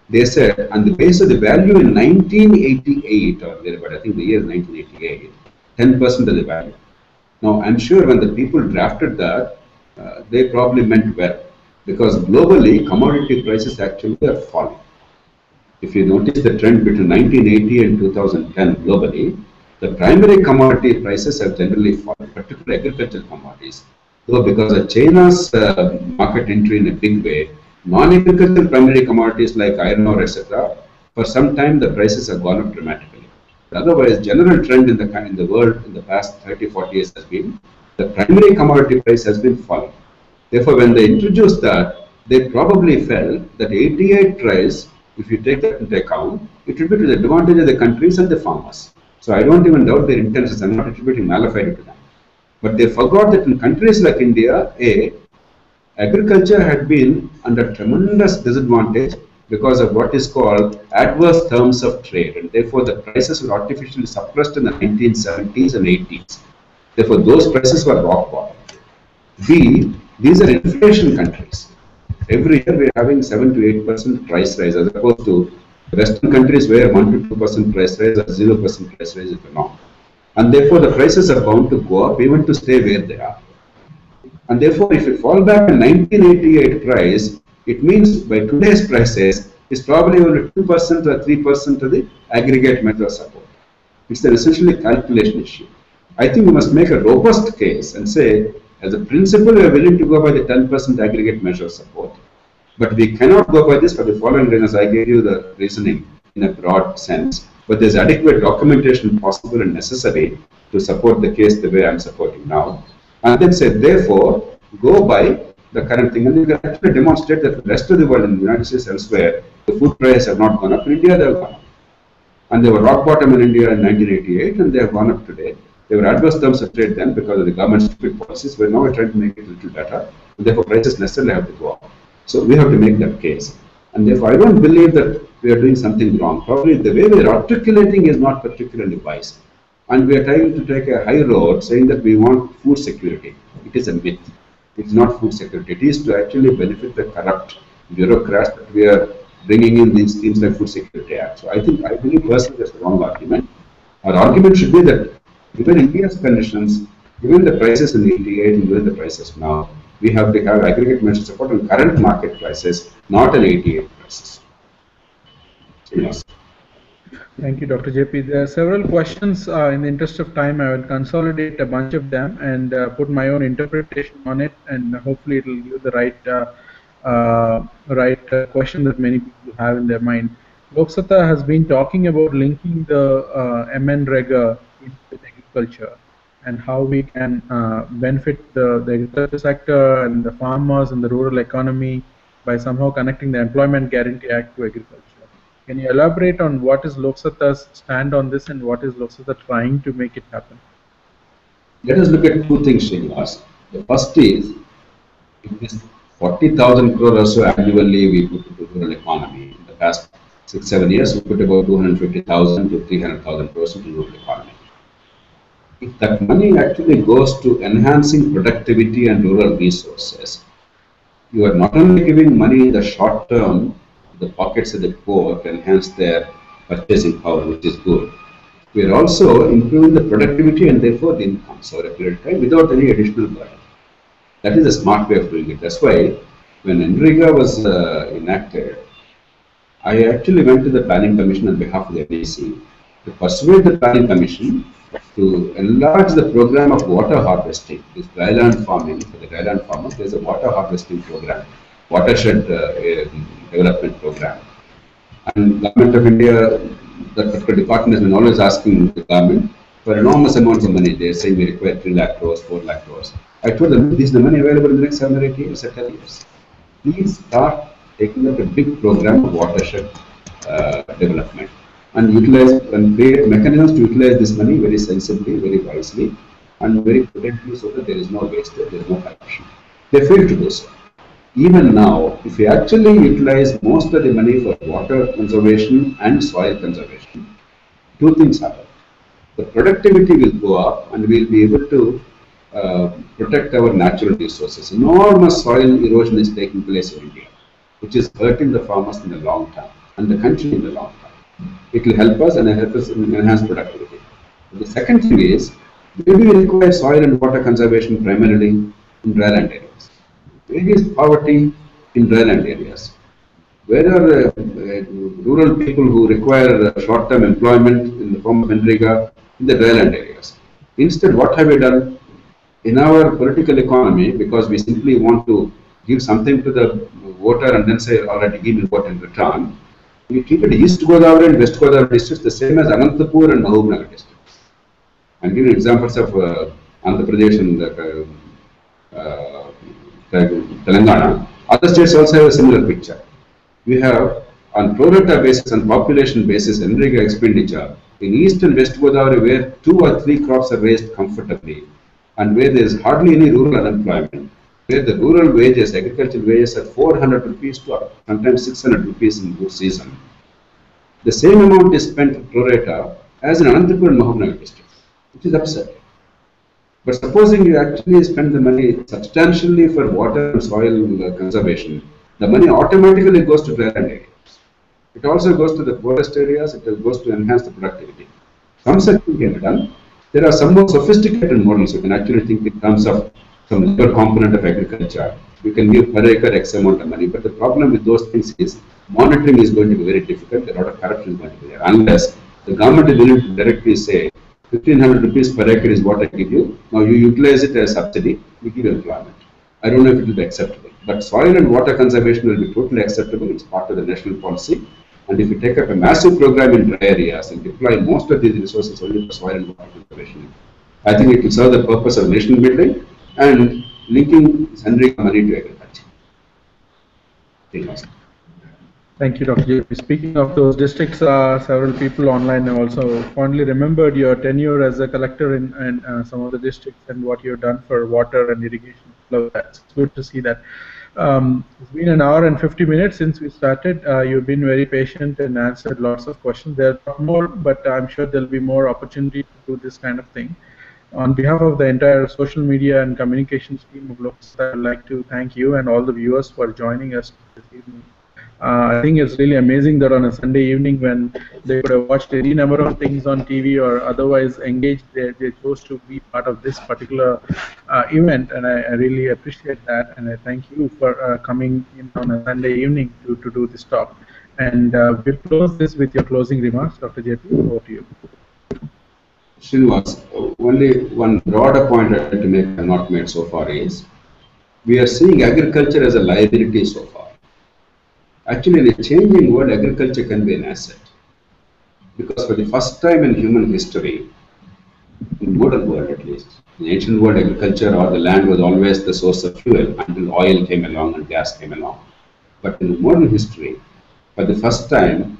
they said, on the basis of the value in 1988 or thereabout, I think the year is 1988, 10% of the value. Now, I'm sure when the people drafted that, they probably meant well, because globally commodity prices actually are falling. If you notice the trend between 1980 and 2010 globally, the primary commodity prices have generally fallen, particularly agricultural commodities. Though because of China's market entry in a big way, non-agricultural primary commodities like iron ore, etc., for some time the prices have gone up dramatically. But otherwise, general trend in the world in the past 30, 40 years has been the primary commodity price has been falling. Therefore, when they introduced that, they probably felt that 88 price, if you take that into account, it will be to the advantage of the countries and the farmers. So I don't even doubt their intentions. I'm not attributing malafide to them. But they forgot that in countries like India, agriculture had been under tremendous disadvantage because of what is called adverse terms of trade, and therefore the prices were artificially suppressed in the 1970s and 80s. Therefore, those prices were rock bottom. B, these are inflation countries. Every year we are having 7 to 8% price rise, as opposed to Western countries where 1 to 2% price rise or 0% price rise is the norm. And therefore, the prices are bound to go up even to stay where they are. And therefore, if you fall back in 1988 price, it means by today's prices, it's probably only 2% or 3% of the aggregate metal support. It's an essentially calculation issue. I think we must make a robust case and say, as a principle, we are willing to go by the 10% aggregate measure support. But we cannot go by this for the following reasons. I gave you the reasoning in a broad sense. But there's adequate documentation possible and necessary to support the case the way I'm supporting now. And then say, therefore, go by the current thing. And you can actually demonstrate that the rest of the world, in the United States, elsewhere, the food prices have not gone up. In India, they have gone up. And they were rock bottom in India in 1988, and they have gone up today. They were adverse terms of trade then because of the government's stupid policies. We're now trying to make it a little better, and therefore prices necessarily have to go up. So we have to make that case. And therefore, I don't believe that we are doing something wrong. Probably the way we are articulating is not particularly wise. And we are trying to take a high road saying that we want food security. It is a myth. It's not food security. It is to actually benefit the corrupt bureaucrats that we are bringing in these things like Food Security Act. So I believe personally that's the wrong argument. Our argument should be that given India's conditions, given the prices in 88 and given the prices now, we have to have aggregate measure support on current market prices, not on 88 prices. Yes. Thank you, Dr. JP. There are several questions. In the interest of time, I will consolidate a bunch of them and put my own interpretation on it, and hopefully it will give the right question that many people have in their mind. Loksata has been talking about linking the MNREGA with agriculture and how we can benefit the agriculture sector and the farmers and the rural economy by somehow connecting the Employment Guarantee Act to agriculture. Can you elaborate on what is Loksata's stand on this and what is Loksata trying to make it happen? Let us look at two things, Srinivas. The first is, in this 40,000 crore or so annually we put into the rural economy. In the past 6-7 years, we put about 250,000 to 300,000 crores into the rural economy. If that money actually goes to enhancing productivity and rural resources, you are not only giving money in the short term to the pockets of the poor to enhance their purchasing power, which is good. We are also improving the productivity and therefore the income over a period of time without any additional burden. That is a smart way of doing it. That's why when NREGA was enacted, I actually went to the Planning Commission on behalf of the NEC to persuade the Planning Commission to enlarge the program of water harvesting. This dryland farming, for the dryland farmers, there is a water harvesting program, watershed development program. And Government of India, that particular department has been always asking the government for enormous amounts of money. They are saying we require 3 lakh crores, 4 lakh crores. I told them, this is the money available in the next 7 or 8 years, 10 years. Please start taking up a big program of watershed development and utilize and create mechanisms to utilize this money very sensibly, very wisely, and very prudently so that there is no wastage, there is no corruption. They fail to do so. Even now, if we actually utilize most of the money for water conservation and soil conservation, two things happen. The productivity will go up and we will be able to protect our natural resources. Enormous soil erosion is taking place in India, which is hurting the farmers in the long term and the country in the long term. It will help us and help us enhance productivity. The second thing is, maybe we require soil and water conservation primarily in dryland areas. There is poverty in dryland areas. Where are rural people who require short-term employment in the form of Manrega in the dryland areas? Instead, what have we done? In our political economy, because we simply want to give something to the voter and then say, all right, give me what in return, we treated East Godavari and West Godavari districts the same as Anantapur and Mahabubnagar districts. I'm giving examples of Andhra Pradesh and uh, Telangana. Other states also have a similar picture. We have on pro rata basis and population basis NREGA expenditure in East and West Godavari where 2 or 3 crops are raised comfortably and where there is hardly any rural unemployment, where the rural wages, agricultural wages are 400 rupees to sometimes 600 rupees in good season. The same amount is spent pro rata as in Anantapur and Mahabubnagar district, which is absurd. But supposing you actually spend the money substantially for water and soil conservation, the money automatically goes to dryland areas. It also goes to the poorest areas, it goes to enhance the productivity. Some such thing can be done. There are some more sophisticated models. You can actually think in terms of some labor component of agriculture. You can give per acre X amount of money. But the problem with those things is monitoring is going to be very difficult. A lot of corruption is going to be there. Unless the government is willing to directly say, 1500 rupees per acre is what I give you. Now you utilize it as subsidy, we give you employment. I don't know if it will be acceptable. But soil and water conservation will be totally acceptable. It's part of the national policy. And if you take up a massive program in dry areas and deploy most of these resources only for soil and water conservation, I think it will serve the purpose of nation building and linking Sanrika money to agriculture. Thank you, Dr. JP. Speaking of those districts, several people online have also fondly remembered your tenure as a collector in some of the districts and what you've done for water and irrigation. It's good to see that. It's been an hour and 50 minutes since we started. You've been very patient and answered lots of questions. There are more, but I'm sure there'll be more opportunity to do this kind of thing. On behalf of the entire social media and communications team of Locus, I would like to thank you and all the viewers for joining us this evening. I think it's really amazing that on a Sunday evening when they could have watched any number of things on TV or otherwise engaged, they chose to be part of this particular event, and I really appreciate that, and I thank you for coming in on a Sunday evening to do this talk. And we'll close this with your closing remarks, Dr. JP. Over to you. Srinivas, only one broader point I'd like to make I have not made so far is, we are seeing agriculture as a liability so far. Actually, in a changing world, agriculture can be an asset. Because for the first time in human history, in modern world at least, in ancient world, agriculture or the land was always the source of fuel until oil came along and gas came along. But in modern history, for the first time,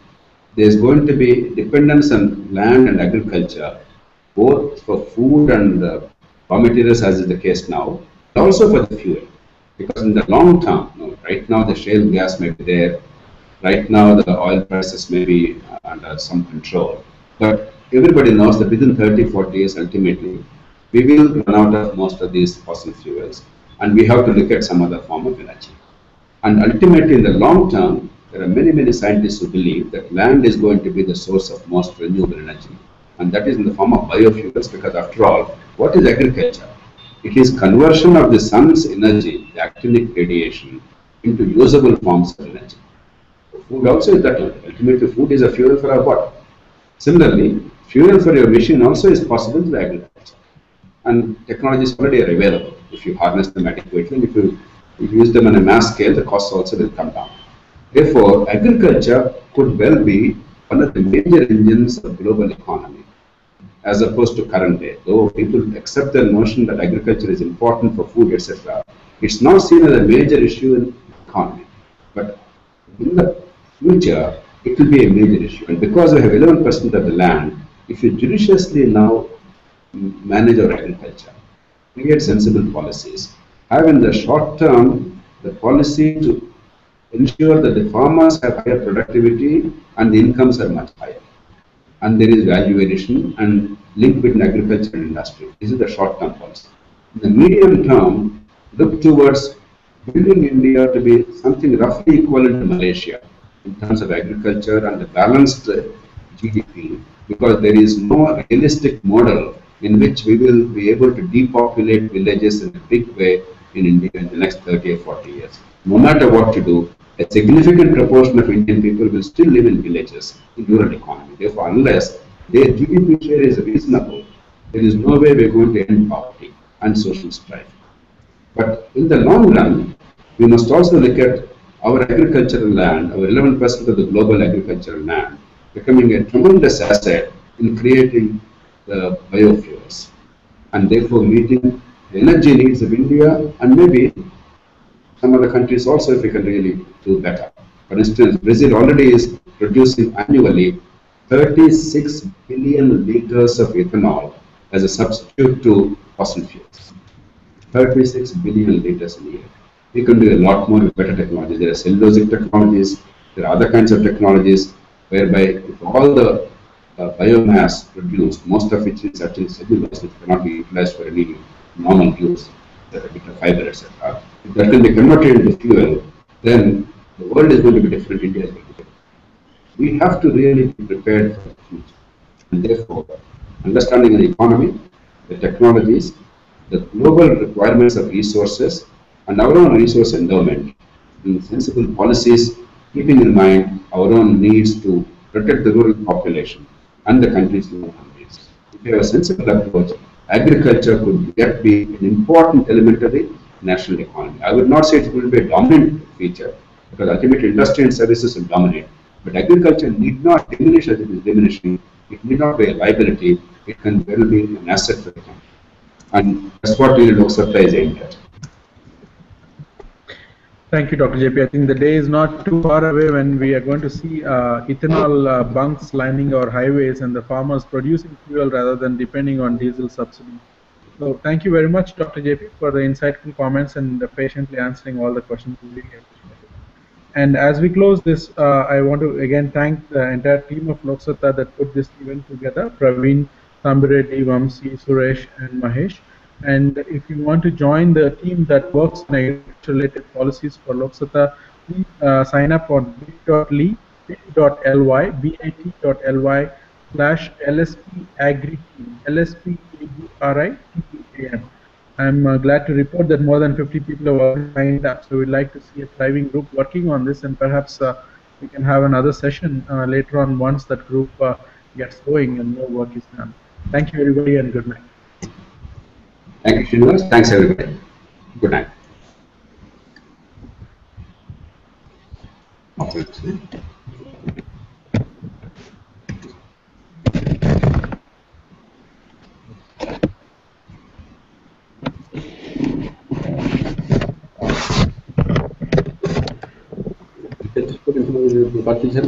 there is going to be dependence on land and agriculture, both for food and raw materials, as is the case now, but also for the fuel. Because in the long term, right now the shale gas may be there, right now the oil prices may be under some control, but everybody knows that within 30-40 years ultimately we will run out of most of these fossil fuels and we have to look at some other form of energy. And ultimately in the long term, there are many scientists who believe that land is going to be the source of most renewable energy, and that is in the form of biofuels, because after all, what is agriculture? It is conversion of the sun's energy, the actinic radiation, into usable forms of energy. Food also is that. Ultimately, food is a fuel for our body. Similarly, fuel for your machine also is possible through agriculture. And technologies already are available if you harness them adequately, and if you use them on a mass scale, the costs also will come down. Therefore, agriculture could well be one of the major engines of global economy, as opposed to current day. Though people accept the notion that agriculture is important for food, etc., it's not seen as a major issue in the economy. But in the future, it will be a major issue. And because we have 11% of the land, if you judiciously now manage our agriculture, create sensible policies, have in the short term the policy to ensure that the farmers have higher productivity and the incomes are much higher, and there is value addition and link between agriculture and industry. This is the short-term policy. In the medium term, look towards building India to be something roughly equivalent to Malaysia in terms of agriculture and the balanced GDP, because there is no realistic model in which we will be able to depopulate villages in a big way in India in the next 30 or 40 years. No matter what you do, a significant proportion of Indian people will still live in villages, in rural economy. Therefore, unless their GDP share is reasonable, there is no way we're going to end poverty and social strife. But in the long run, we must also look at our agricultural land, our 11% of the global agricultural land, becoming a tremendous asset in creating the biofuels and therefore meeting the energy needs of India and maybe some other countries also if we can really do better. For instance, Brazil already is producing annually 36 billion liters of ethanol as a substitute to fossil fuels. 36 billion liters a year. We can do a lot more with better technologies. There are cellulosic technologies, there are other kinds of technologies whereby if all the biomass produced, most of which is actually cellulose, which cannot be utilized for any normal use, the fiber, etc. If that can be converted into fuel, then the world is going to be different, India is going to be different. We have to really be prepared for the future. And therefore, understanding the economy, the technologies, the global requirements of resources, and our own resource endowment, in sensible policies, keeping in mind our own needs to protect the rural population and the country's local needs. If you have a sensible approach, agriculture could yet be an important element of the national economy. I would not say it will be a dominant feature, because ultimately industry and services will dominate. But agriculture need not diminish as it is diminishing. It need not be a liability. It can well be an asset for the country. And that's what really Lok Sabha is aimed at. Thank you, Dr. JP. I think the day is not too far away when we are going to see ethanol bunks lining our highways and the farmers producing fuel rather than depending on diesel subsidy. So thank you very much, Dr. JP, for the insightful comments and patiently answering all the questions. Really appreciate it. And as we close this, I want to again thank the entire team of Lok Sabha that put this event together, Praveen, Sambireddy, Vamsi, Suresh, and Mahesh. And if you want to join the team that works on agriculture-related policies for Lok Sabha, please sign up on bit.ly, bit.ly/LSP-Agri-Team, LSP-AGRI-TEAM. I'm glad to report that more than 50 people have already signed up. So we'd like to see a thriving group working on this, and perhaps we can have another session later on once that group gets going and more work is done. Thank you, everybody, and good night. Thank you, Srinivas. Thanks, everybody. Good night. Just put into the partition.